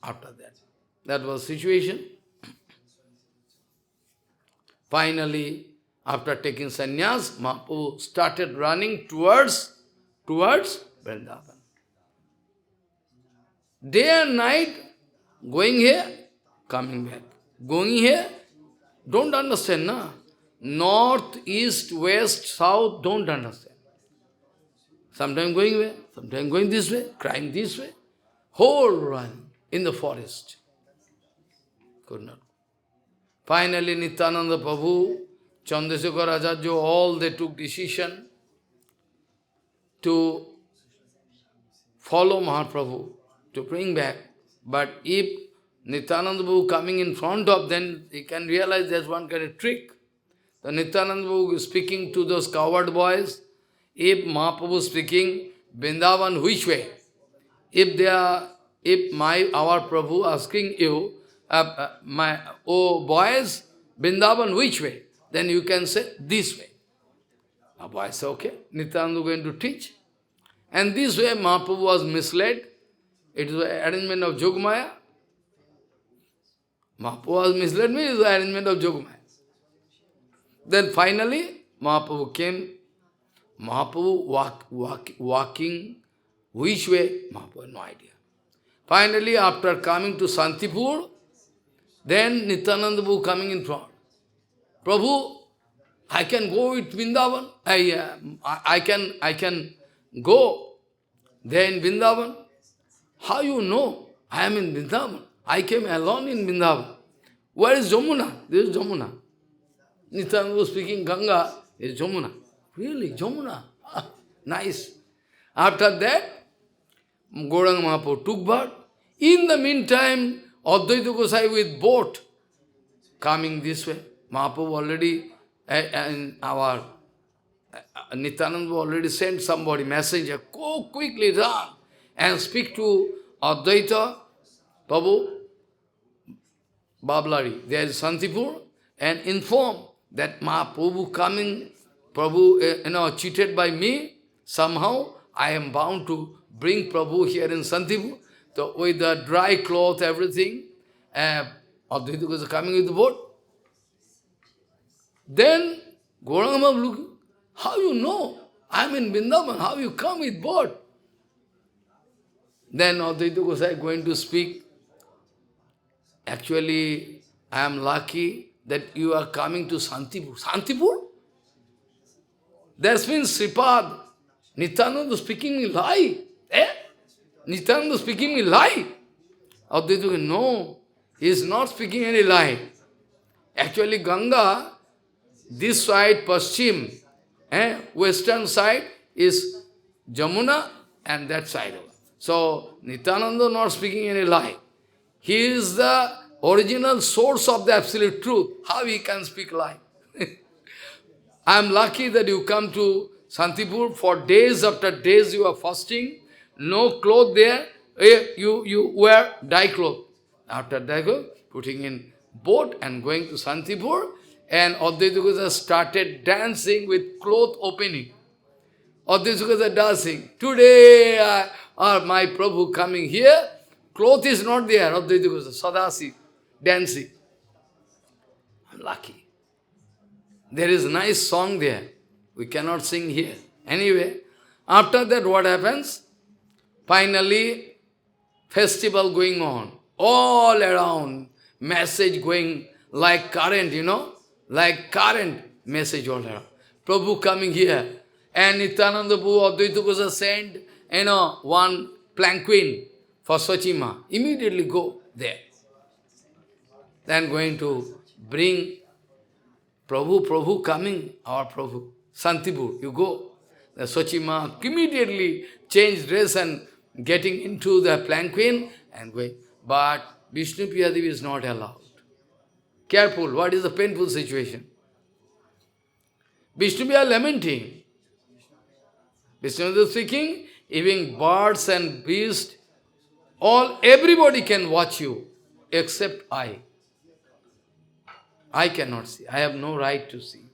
After that. That was the situation. Finally, after taking sannyas, Mahaprabhu started running towards Vrindavan. Day and night, going here, coming back. Going here, don't understand, na? North, east, west, south, don't understand. Sometimes going away, sometimes going this way, crying this way. Whole run in the forest. Could not. Finally, Nityananda Prabhu, Chandrasekhar Acharya, all they took decision to follow Mahaprabhu, to bring back. But if Nityananda Prabhu coming in front of, then he can realize there's one kind of trick. The Nityananda Prabhu is speaking to those coward boys. If Mahaprabhu is speaking, Vrindavan, which way? If our Prabhu asking you, oh boys, Vrindavan, which way? Then you can say, this way. Our boys say, okay, Nityananda is going to teach. And this way Mahaprabhu was misled. It is the arrangement of Yogamaya. Mahaprabhu was misled, means it is the arrangement of Yogamaya. Then finally, Mahaprabhu came. Mahaprabhu walking, which way? Mahaprabhu had no idea. Finally, after coming to Santipur, then Nityananda Prabhu coming in front. Prabhu, I can go with Vrindavan. I can go there in Vrindavan. How you know? I am in Vrindavan. I came alone in Vrindavan. Where is Jamuna? There is Jamuna. Nityananda was speaking Ganga. There is Jamuna. Really, Jamuna? Ah, nice. After that, Gauranga Mahaprabhu took birth. In the meantime, Advaita Gosai with boat coming this way. Mahaprabhu already, and our Nityananda already sent somebody, messenger, go quickly run and speak to Advaita Prabhu Bablari, there is Santipur, and inform that Mahaprabhu coming, Prabhu, cheated by me, somehow I am bound to bring Prabhu here in Santipur, so with the dry cloth, everything, Advaita was coming with the boat. Then, Gauranga Mahaprabhu looking, how you know? I am in Vrindavan, how you come with boat? Then Advaita Gosai going to speak, actually, I am lucky that you are coming to Santipur. Santipur? That means Sripad, Nityananda speaking me lie. Nityananda speaking me lie. Advaita Gosai, no, he is not speaking any lie. Actually, Ganga, this side, Paschim, western side is Jamuna and that side. So, Nityananda not speaking any lie. He is the original source of the absolute truth. How he can speak lie? I am lucky that you come to Santipur, for days after days you are fasting, no cloth there, you wear dye cloth. After dye cloth, putting in boat and going to Santipur, and Advaita Gosai started dancing with cloth opening. Advaita Gosai dancing. Today, my Prabhu coming here, cloth is not there. Advaita Gosai, Sadasi, dancing. I'm lucky. There is a nice song there. We cannot sing here. Anyway, after that what happens? Finally, festival going on. All around, message going like current, like current message all around. Prabhu coming here. And Nityananda Prabhu, Advaita Gosai sent, one palanquin for Sachima. Immediately go there. Then going to bring Prabhu coming, our Prabhu, Santipur, you go. The Sachima immediately change dress and getting into the palanquin and going. But Vishnu Priyadevi is not allowed. Careful, what is the painful situation? Vishnu Priya lamenting. Vishnu is speaking, even birds and beasts, everybody can watch you, except I. I cannot see. I have no right to see.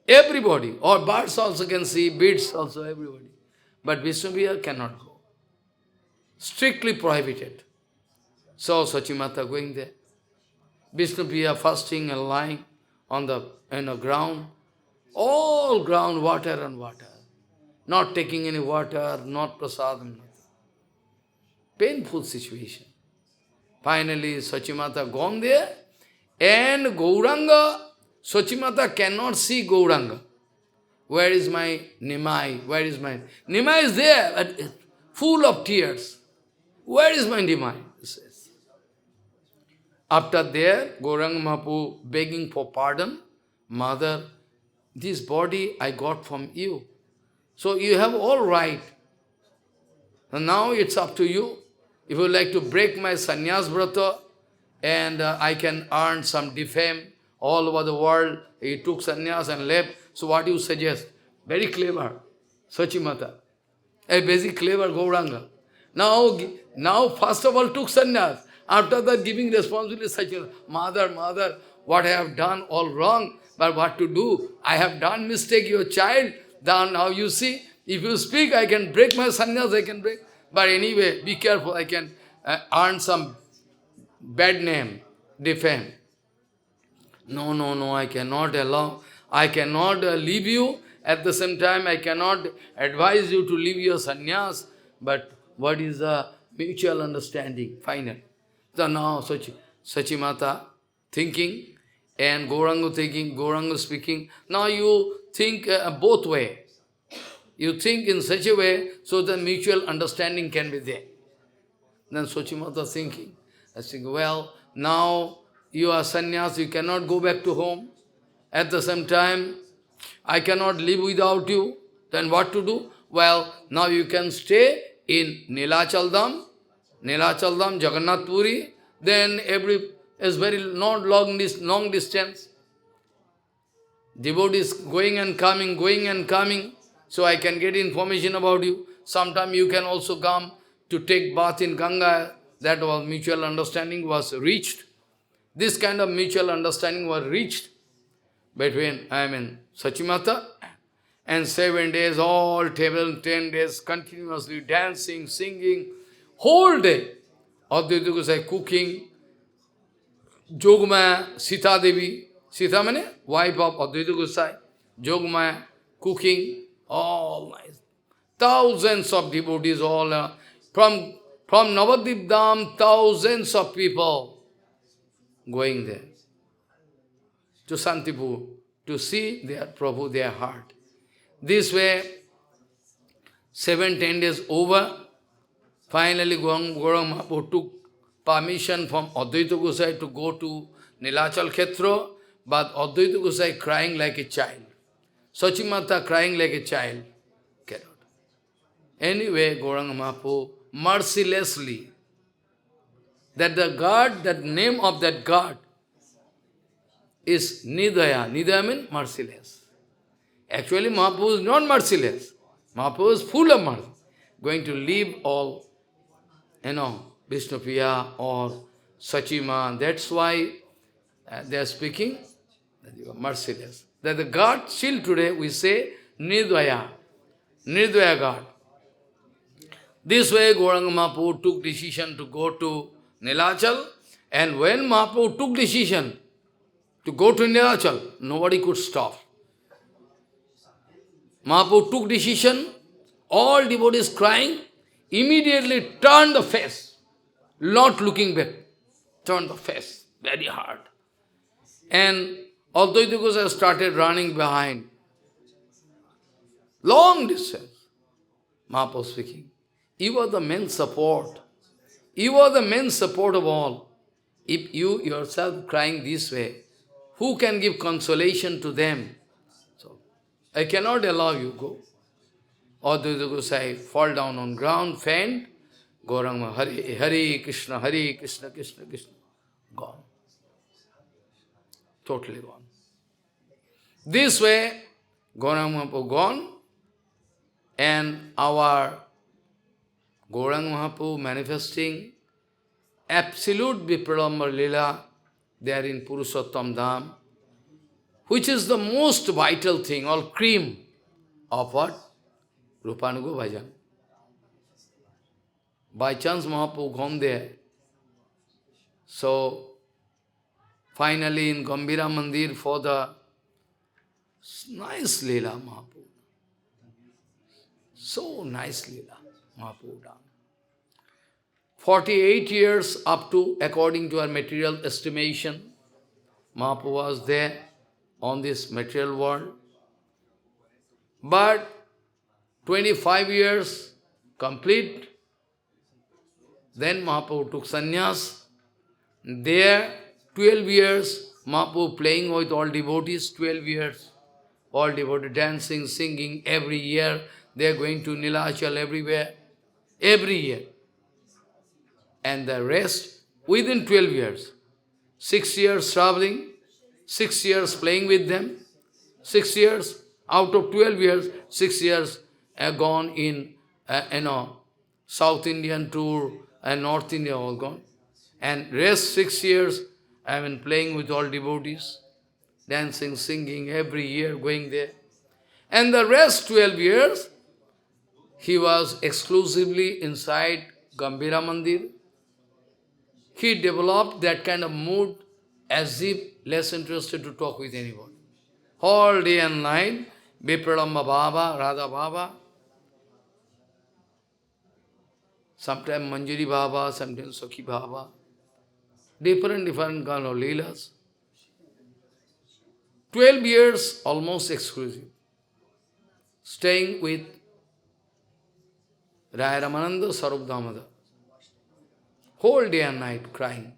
Everybody, or birds also can see, beasts also, everybody. But Vishnu Priya cannot go. Strictly prohibited. So Sachimata going there. Vishnu Priya fasting and lying on the ground. All ground, water and water. Not taking any water, not prasadam, nothing. Painful situation. Finally, Sachimata gone there, and Gauranga, Sachimata cannot see Gauranga. Where is my Nimai? Where is my... Nimai is there, but full of tears. Where is my Nimai? He says. After there, Gauranga Mahaprabhu begging for pardon. Mother, this body I got from you. So you have all right. And now it's up to you. If you like to break my sannyas brata, and I can earn some defame all over the world, he took sannyas and left. So what do you suggest? Very clever, Sachimata. A very clever Gauranga. Now first of all took sannyas. After that giving responsibility, Sachimata. Mother, what I have done all wrong, but what to do? I have done mistake, your child. Now you see, if you speak, I can break my sannyas, I can break. But anyway, be careful, I can earn some bad name, defame. No, I cannot allow, I cannot leave you. At the same time, I cannot advise you to leave your sannyas. But what is the mutual understanding, final? So now Sachimata thinking, and Gauranga thinking, Gauranga speaking. Now you think both way. You think in such a way, so the mutual understanding can be there. Then Sachimata thinking, I think, well, now you are sannyas, you cannot go back to home. At the same time, I cannot live without you. Then what to do? Well, now you can stay in Nilachal Dham, Jagannath Puri. Then is very not long distance. Devotees going and coming, so I can get information about you. Sometime you can also come to take bath in Ganga. That was mutual understanding was reached. This kind of mutual understanding was reached between, Sachimata, and 7 days, all 10 days, continuously dancing, singing, whole day. Advaita Gosai cooking, Jogmaya, Sita Devi, Sita means wife of Advaita Gosai, Jogmaya, cooking, all nice. Thousands of devotees, all from Navadvip Dham, thousands of people going there to Santipur to see their Prabhu, their heart. This way, 7-10 days over, finally Gauranga Mahaprabhu took permission from Advaita Gosai to go to Nilachal Khetra, but Advaita Gosai crying like a child. Sachimata crying like a child. Cannot. Anyway, Gauranga Mahaprabhu mercilessly, that the God, that name of that God is Nidaya. Nidaya means merciless. Actually, Mahaprabhu is not merciless. Mahaprabhu is full of mercy. Going to leave all, Vishnupriya or Sachima. That's why they are speaking that you are merciless. That the God, still today we say Nirdvaya. Nirdvaya God. This way Gauranga Mahaprabhu took decision to go to Nilachal, and when Mahaprabhu took decision to go to Nilachal, nobody could stop. Mahaprabhu took decision, all devotees crying, immediately turned the face, not looking back, turned the face, very hard. And Advaita Gosai started running behind. Long distance. Mahaprabhu speaking, you are the main support. You are the main support of all. If you yourself crying this way, who can give consolation to them? So, I cannot allow you go. Advaita Gosai fall down on ground, faint. Gauranga, Hare Krishna, Krishna Krishna. Gone. Totally gone. This way, Gauranga Mahaprabhu gone, and our Gauranga Mahaprabhu manifesting absolute Vipralambha Lila there in Purushottam Dham, which is the most vital thing, or cream of what? Rupanuga Bhajan. By chance Mahaprabhu gone there. So, finally in Gambhira Mandir for the nice Leela Mahaprabhu. So nice Leela Mahaprabhu done. 48 years up to, according to our material estimation, Mahaprabhu was there on this material world. But 25 years complete, then Mahaprabhu took sannyas. There, 12 years, Mahaprabhu playing with all devotees, 12 years. All devotees dancing, singing, every year. They are going to Nilachal everywhere, every year. And the rest, within 12 years. 6 years traveling, 6 years playing with them, 6 years, out of 12 years, 6 years are gone in, South Indian tour and North India all gone. And rest 6 years, playing with all devotees, dancing, singing, every year going there. And the rest 12 years, he was exclusively inside Gambhira Mandir. He developed that kind of mood as if less interested to talk with anyone. All day and night, Vipralamba Baba, Radha Baba, sometimes Manjari Baba, sometimes Sakhi Baba, different kind of leelas. 12 years almost exclusive, staying with Raya Ramananda, Sarup Damodar, whole day and night crying.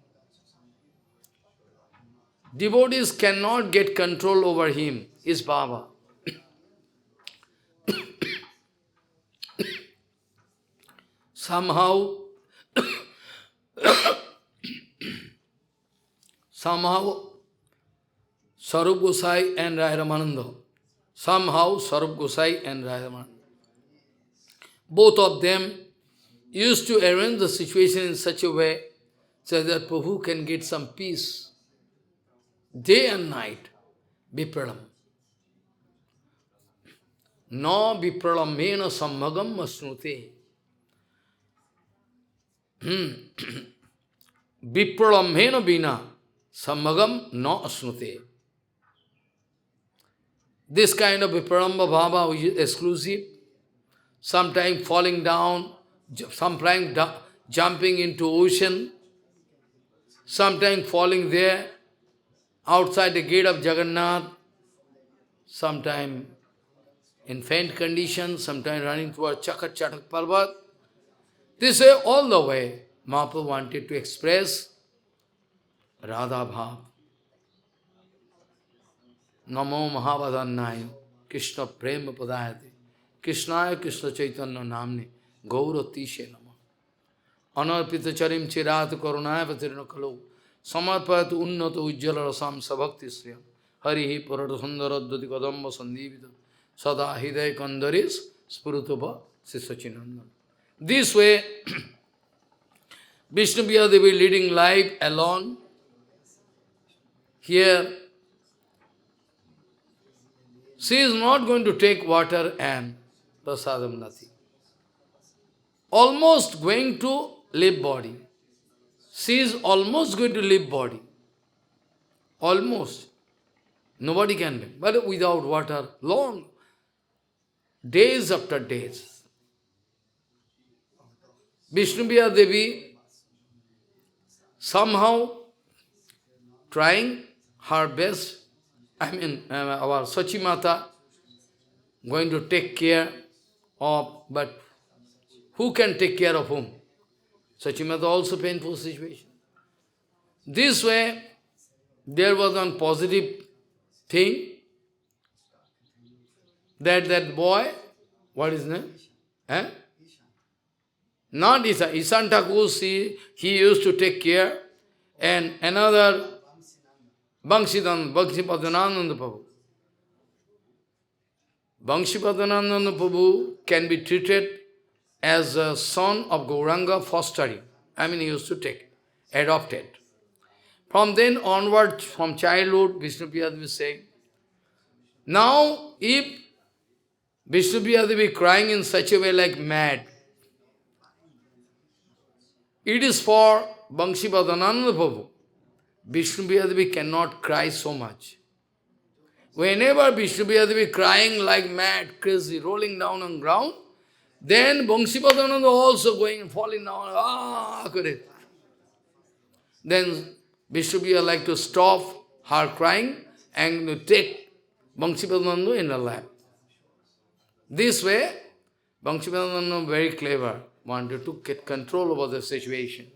Devotees cannot get control over him, his Baba. Somehow, Sarup Gosai and Raya Ramananda, both of them used to arrange the situation in such a way so that Prabhu can get some peace. Day and night, Vipralam. No Vipralamena sammagam masnute. Vipralamena bina sammagam no asnute. This kind of Vipralamba Baba is exclusive, sometimes falling down, sometimes jumping into ocean, sometimes falling there, outside the gate of Jagannath, sometimes in faint condition, sometimes running towards Chatak Parvat. This way, all the way, Mahaprabhu wanted to express Radha Bhav. Namo Mahavadannaya, Krishna Prema Padayate, Krishnaya Krishna Chaitanya Namne, Gauratishe Nama. Anarpita Charim Chirat Karunaya Patirna Kalu, Samarpat Unnata Ujjala Rasam Sabhakti Sriyam, Harihi Purata Sundaradvati Kadamba Sandivita, Sada Hidaya Kandaris, Spurutapa Sisachinandan. This way, Vishnu Devi leading life alone. Here, she is not going to take water and prasadam nothing. Almost going to leave body. She is almost going to leave body. Almost. Nobody can live. But without water, long. Days after days. Vishnu Devi somehow trying her best. Our Sachi Mata going to take care of, but who can take care of whom? Sachi Mata also painful situation. This way, there was one positive thing, that boy, what is his name? Not Isan. Isan Thakur, he used to take care, and another Bhangshipadananda Prabhu. Bhangshipadananda Prabhu can be treated as a son of Gauranga fostering. He used to take, adopted. From then onward, from childhood, Vishnu Devi was saying, now if Vishnu Devi crying in such a way like mad, it is for Bhangshipadananda Prabhu. Vishnu Devi cannot cry so much. Whenever Vishnu Devi crying like mad, crazy, rolling down on ground, Then Bangsipadananda also going and falling down. Correct. Then Vishnupriya like to stop her crying and to take Bangsipadananda in her lap. This way, Bangsipadananda very clever, wanted to get control over the situation.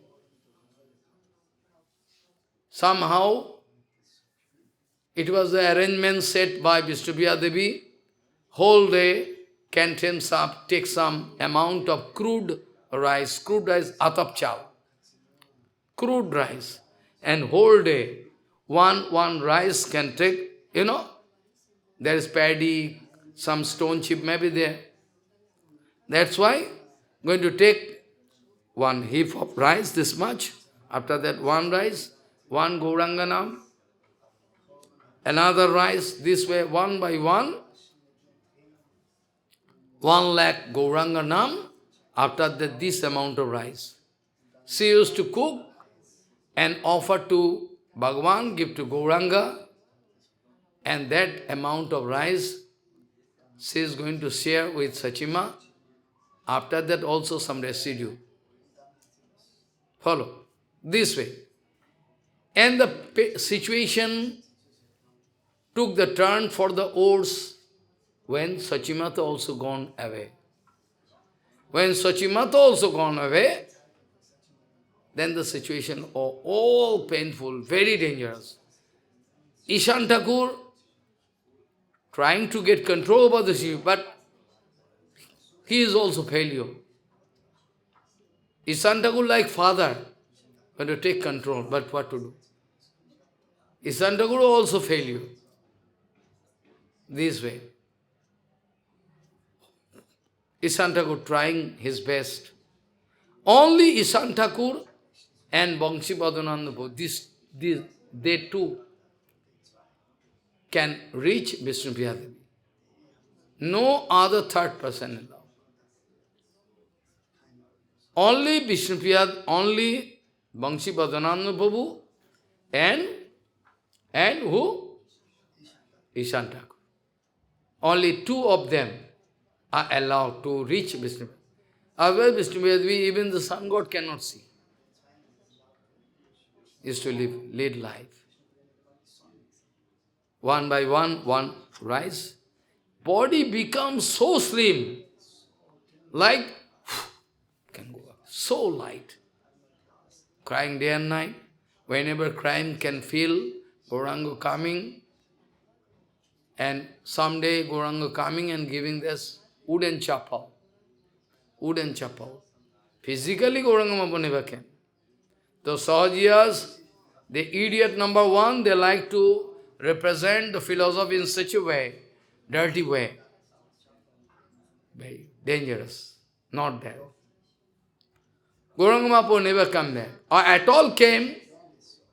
Somehow, it was the arrangement set by Vishnupriya Devi. Whole day can take some amount of crude rice, atap chal, crude rice. And whole day, one rice can take, there is paddy, some stone chip may be there. That's why going to take one heap of rice, this much. After that, one rice, one Gauranga Nam, another rice, this way, one by one, 1 lakh Gauranga Nam, after that, this amount of rice. She used to cook and offer to Bhagavan, give to Gauranga, and that amount of rice she is going to share with Sachima. After that also some residue. Follow. This way. And the situation took the turn for the oats when Sachimata also gone away. When Sachimata also gone away, then the situation all painful, very dangerous. Ishan Thakur trying to get control over the Shiva, but he is also failure. Ishan Thakur like father, going to take control, but what to do? Ishan Thakur also failure. This way. Ishan Thakur trying his best. Only Ishan Thakur and Bangsipadananda, they two can reach Vishnupriya Devi. No other third person in love. Only Vishnupriya, only Bangsipadananda Prabhu and who? Ishan Thakur. Only two of them are allowed to reach Vishnupriya. Otherwise, Vishnupriya Devi, even the sun god cannot see. He used to lead life. One by one rise. Body becomes so slim, like, can go up, so light. Crying day and night. Whenever crying can feel Gauranga coming, and someday Gauranga coming and giving this wooden chapel. Wooden chapel. Physically Gauranga Mahaprabhu never can. The Sahajiyas, the idiot number one, they like to represent the philosophy in such a way, dirty way. Very dangerous. Not there. Gauranga Mahaprabhu never come there. Or at all came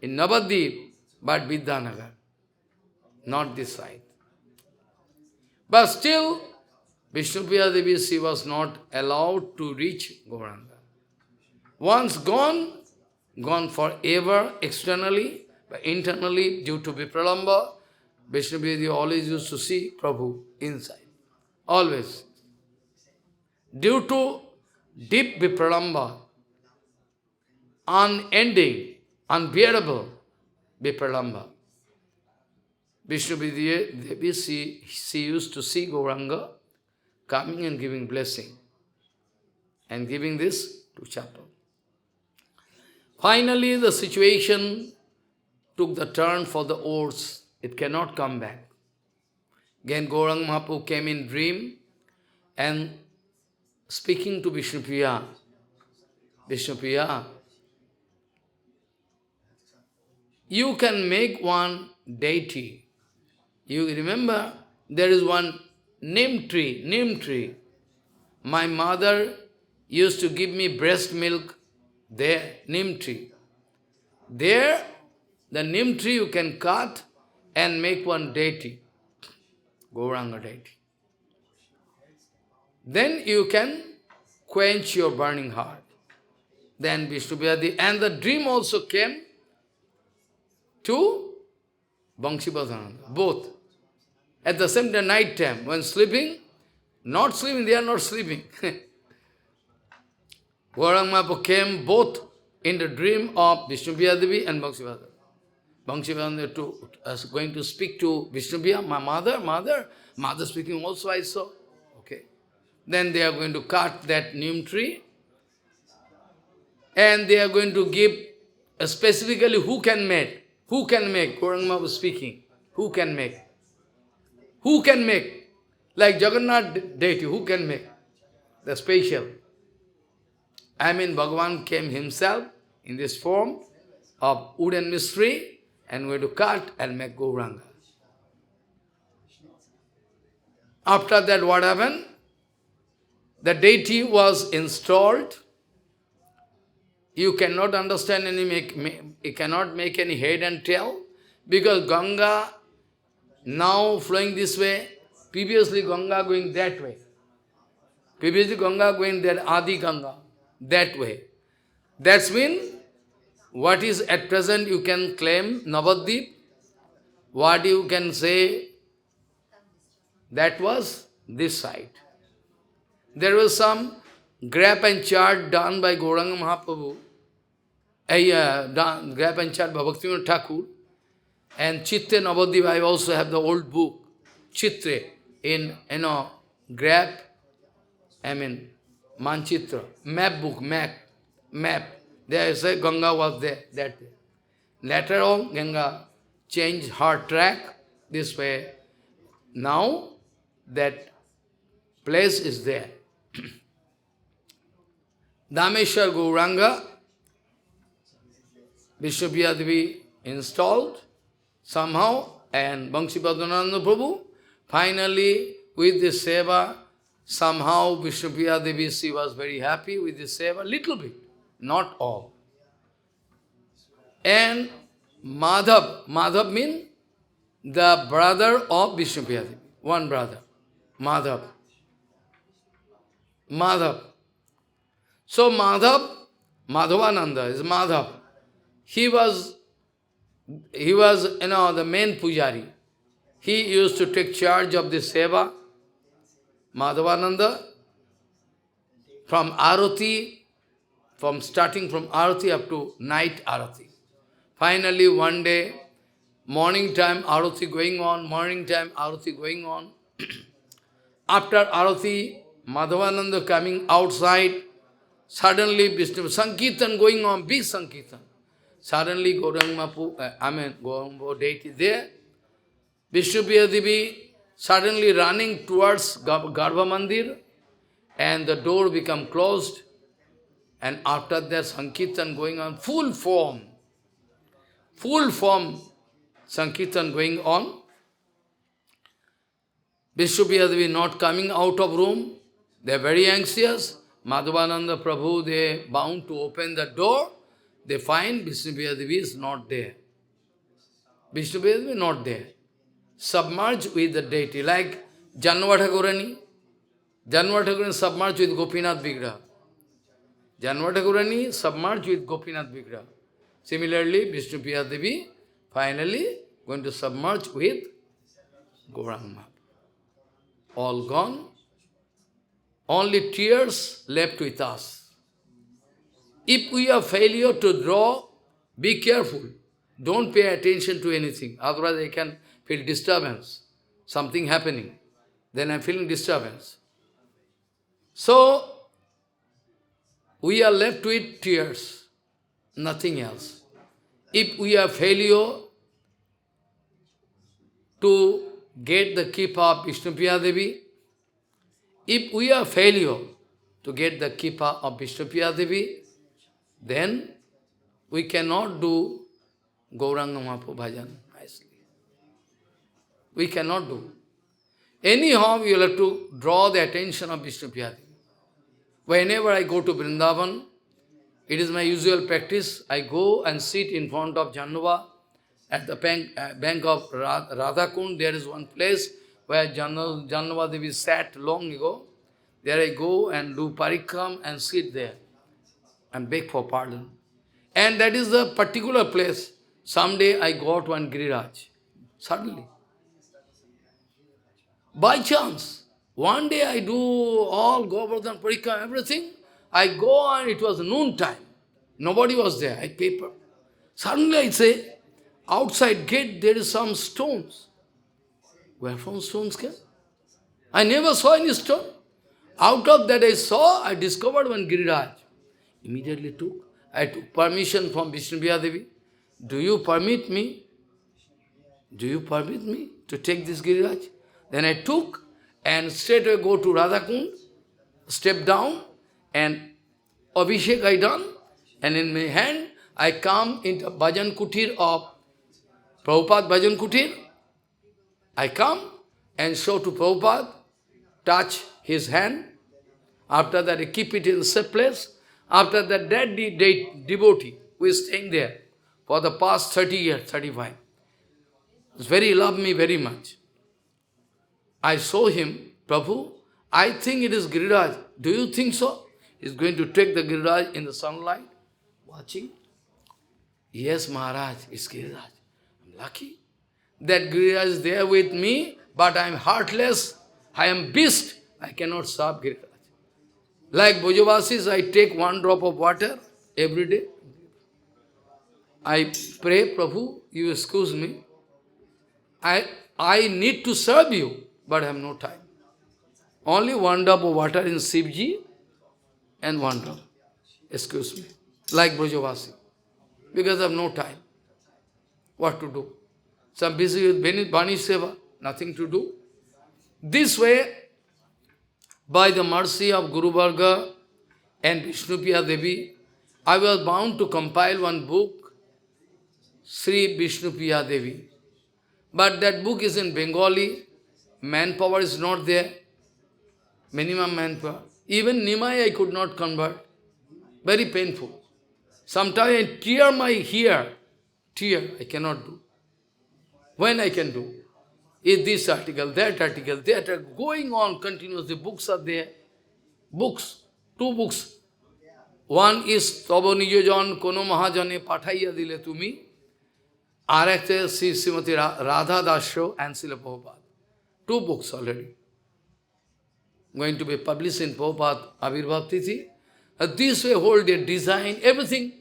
in Navadvip, but Vidyanagar. Not this side. But still, Vishnupriya Devi, she was not allowed to reach Gauranga. Once gone forever externally, but internally, due to Vipralamba, Vishnupriya Devi always used to see Prabhu inside. Always. Due to deep Vipralamba, unending, unbearable Vipralamba, Vishnupriya Devi, she used to see Gauranga coming and giving blessing, and giving this to chapel. Finally, the situation took the turn for the oats. It cannot come back. Again, Gauranga Mahaprabhu came in dream and speaking to Vishnupriya. Vishnupriya, you can make one deity. You remember, there is one neem tree. My mother used to give me breast milk there, neem tree. There, the neem tree you can cut and make one deity, Gauranga deity. Then you can quench your burning heart. Then Vishnupriya Devi, and the dream also came to Bangsipadananda, both. At the same time, night time, when sleeping, not sleeping, they are not sleeping. Gauranga Mahaprabhu came both in the dream of Vishnupriya Devi and Bhangsivada. Bhangsivada going to speak to Vishnupriya, my mother speaking also I saw. Okay. Then they are going to cut that neem tree and they are going to give specifically who can make, Gauranga Mahaprabhu speaking, who can make, like Jagannath deity, who can make, the special. I mean, Bhagavan came himself in this form of wood and mystery and going to cut and make Gauranga. After that, what happened? The deity was installed. You cannot understand you cannot make any head and tail, because Ganga now flowing this way, previously Ganga going that way. Previously Ganga going that Adi Ganga, that way. That's mean, what is at present you can claim Navadvip, what you can say, that was this side. There was some grab and chart done by Gauranga Mahaprabhu, grab and chart by Bhaktivinoda Thakur, and Chitre Navadvip, I also have the old book, Chitre, in, grab, Manchitra, map book, map. There is a Ganga was there, that day. Later on, Ganga changed her track this way. Now, that place is there. Dameshwar Gauranga, Vishnupriya Devi installed somehow, and Bhangshipadananda Prabhu, finally, with this seva, somehow Vishnupriya Devi, she was very happy with this seva, little bit, not all. And Madhav means the brother of Vishnupriya Devi, one brother, Madhav. So Madhavananda is Madhav. He was the main pujari. He used to take charge of this seva, Madhavananda, from Arati, starting from Arati up to night Arati. Finally, one day, morning time Arati going on. After Arati, Madhavananda coming outside, suddenly Vishnu Sankirtan going on, big Sankirtan. Suddenly Gauranga Mahaprabhu deity there. Vishnupriya Devi suddenly running towards Garbha Mandir, and the door become closed. And after that Sankirtan going on, full form Sankirtan going on. Vishnupriya Devi not coming out of room. They are very anxious. Madhavananda Prabhu, they bound to open the door. They find Vishnupriya Devi is not there. Vishnupriya Devi not there. Submerged with the deity, like Janvathakurani. Janvathakurani submerged with Gopinath Vigraha. Janvathakurani submerged with Gopinath Vigraha. Similarly, Vishnupriya Devi finally going to submerge with Gauranga Mahaprabhu. All gone. Only tears left with us. If we are failure to draw, be careful. Don't pay attention to anything. Otherwise I can feel disturbance. Something happening. Then I am feeling disturbance. So, we are left with tears. Nothing else. If we are failure to get the kippa of Vishnupriya Devi, if we are failure to get the kippa of Vishnupriya Devi, then we cannot do Gauranga Mahaprabhu bhajan nicely. We cannot do. Anyhow, you will have to draw the attention of Vishnupriya Devi. Whenever I go to Vrindavan, it is my usual practice. I go and sit in front of Jannava at the bank of Radhakund. There is one place where Jannava Devi sat long ago. There I go and do parikram and sit there and beg for pardon. And that is the particular place. Someday I got one Giriraj, suddenly. By chance, one day I do all Govardhan parikram, everything. I go on, it was noon time. Nobody was there. I paper. Suddenly I say, outside gate there is some stones. Where from stones came? I never saw any stone. Out of that I saw, I discovered one Giriraj. Immediately I took permission from Vishnu Devi. Do you permit me? Do you permit me to take this Giriraj? Then I took and straight away go to Radhakund, step down and Abhishek I done, and in my hand I come into Bhajan Kutir of Prabhupada Bhajan Kutir. I come and show to Prabhupada, touch his hand. After that I keep it in the safe place. After that devotee who is staying there for the past 30 years, 35. He loved me very much. I saw him, Prabhu, I think it is Giriraj. Do you think so? He's going to take the Giriraj in the sunlight, watching. Yes, Maharaj, it's Giriraj. I'm lucky that Giriraj is there with me, but I am heartless. I am beast. I cannot serve Giriraj. Like Bhojavasis, I take one drop of water every day. I pray, Prabhu, you excuse me. I need to serve you, but I have no time. Only one drop of water in Shivji and one drop. Excuse me. Like Brajavasi. Because I have no time. What to do? So I am busy with Bani Seva. Nothing to do. This way, by the mercy of Guru Varga and Vishnupriya Devi, I was bound to compile one book, Sri Vishnupriya Devi. But that book is in Bengali, manpower is not there, minimum manpower. Even Nimai I could not convert, very painful. Sometimes I tear my hair, I cannot do. When I can do? Is this article, that article, that article, going on continuously, books are there. Books, two books. One is Tabo Nijojan Kono Mahajane Pathaiya Dile Tumi. Arekte Srimati Radha Dasho and Srila Prabhupada. Two books already. Going to be published in Prabhupada Avirbhav Tithi. This way whole day, design, everything.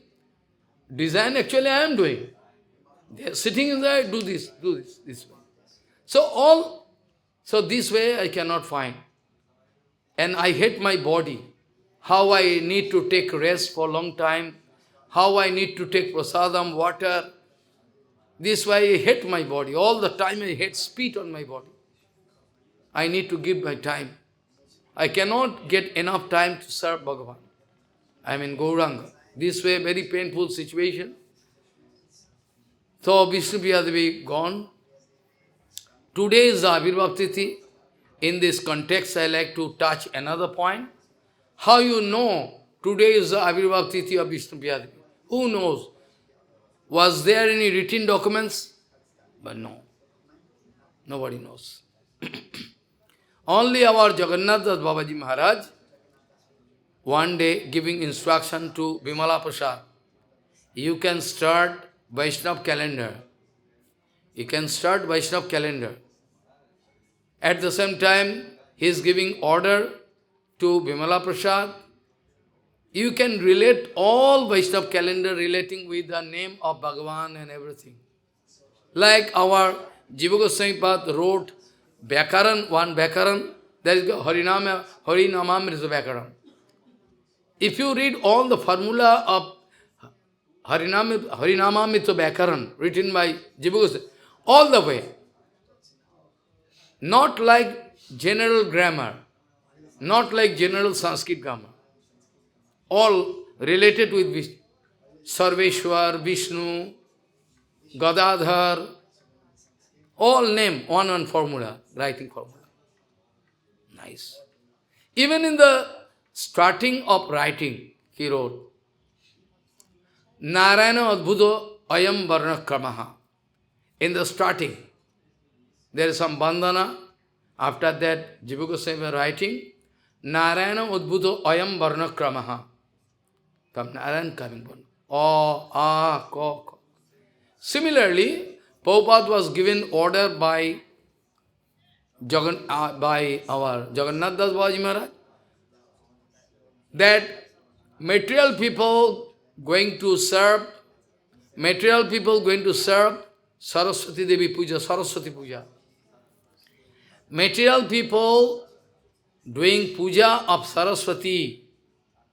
Design actually I am doing. They are sitting in there, do this way. So this way I cannot find. And I hate my body. How I need to take rest for a long time. How I need to take prasadam, water. This way I hate my body. All the time I hate spit on my body. I need to give my time. I cannot get enough time to serve Bhagavan. I am in Gauranga. This way very painful situation. So Vishnupriya Devi gone. Today is the Avirbhav Tithi. In this context I like to touch another point. How you know today is the Avirbhav Tithi of Vishnupriya Devi? Who knows? Was there any written documents? But no. Nobody knows. Only our Jagannath Das Babaji Maharaj, one day giving instruction to Bimala Prasad. You can start Vaishnav calendar. You can start Vaishnav calendar. At the same time, he is giving order to Bimala Prasad. You can relate all Vaishnav calendar relating with the name of Bhagavan and everything. Like our Jiva Goswami Pad wrote Vyakaran, one Vyakaran, there is Harinamam is a Vyakaran. If you read all the formula of Harinamamrita Vyakaran written by Jiva Goswami, all the way, not like general grammar, not like general Sanskrit grammar, all related with Sarveshwar, Vishnu, Gadadhar, all name, one formula, writing formula. Nice. Even in the starting of writing, he wrote, Narayana Adbhuto Ayam Varna Kramaha. In the starting, there is some bandhana. After that, Jiva Goswami writing, Narayana Adbhuto Ayam Varna Kramaha. From Narayan coming one. O, A, Ko, Ko. Similarly, Prabhupada was given order by our Jagannath Das Babaji Maharaj that material people going to serve, material people going to serve Saraswati Devi Puja, Saraswati Puja. Material people doing puja of Saraswati,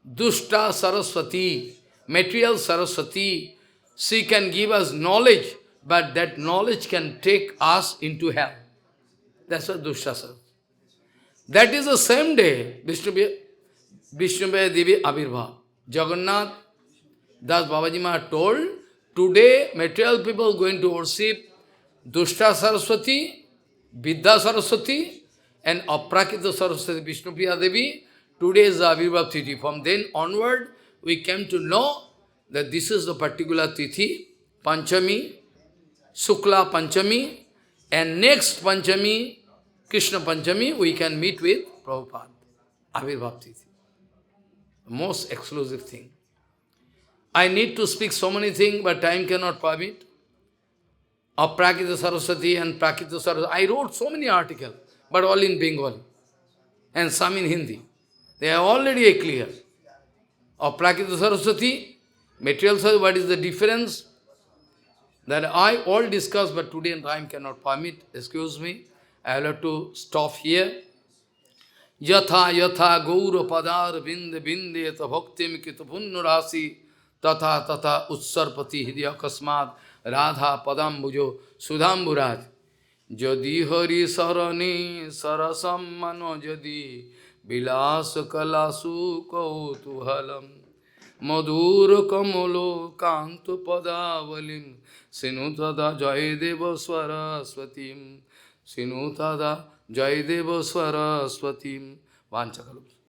Dushta Saraswati, material Saraswati, she can give us knowledge, but that knowledge can take us into hell. That's what Dushta Saraswati. That is the same day, Vishnubhaya Devi Abhirbhav. Jagannath Das Babaji Maharaj told, today material people going to worship Dushta Saraswati, Vidya Saraswati, and Aprakita Saraswati Vishnupriya Devi. Today is the Abhirbhav Tithi. From then onward, we came to know that this is the particular Tithi, Panchami, Sukla Panchami, and next Panchami, Krishna Panchami, we can meet with Prabhupada. Abhirbhav Tithi. Most exclusive thing. I need to speak so many things, but time cannot permit. Of Prakita Saraswati and Prakita Saraswati. I wrote so many articles, but all in Bengali and some in Hindi. They are already clear. Of Prakita Saraswati, material Saraswati, what is the difference? That I all discuss, but today time cannot permit. Excuse me, I will have to stop here. Yatha yatha gaura padar binde binde yata bhaktim kita punnurasi tatha tatha utsarpati hidya kasmad radha padam bujo sudhamburaj jadi hari sarani sarasam mano jadi vilas kalasu kautuhalam madhur kamolo kantu padavalim sinutada jayadeva swaraswatim sinutada Jaideva Saraswatim Vanchakalu.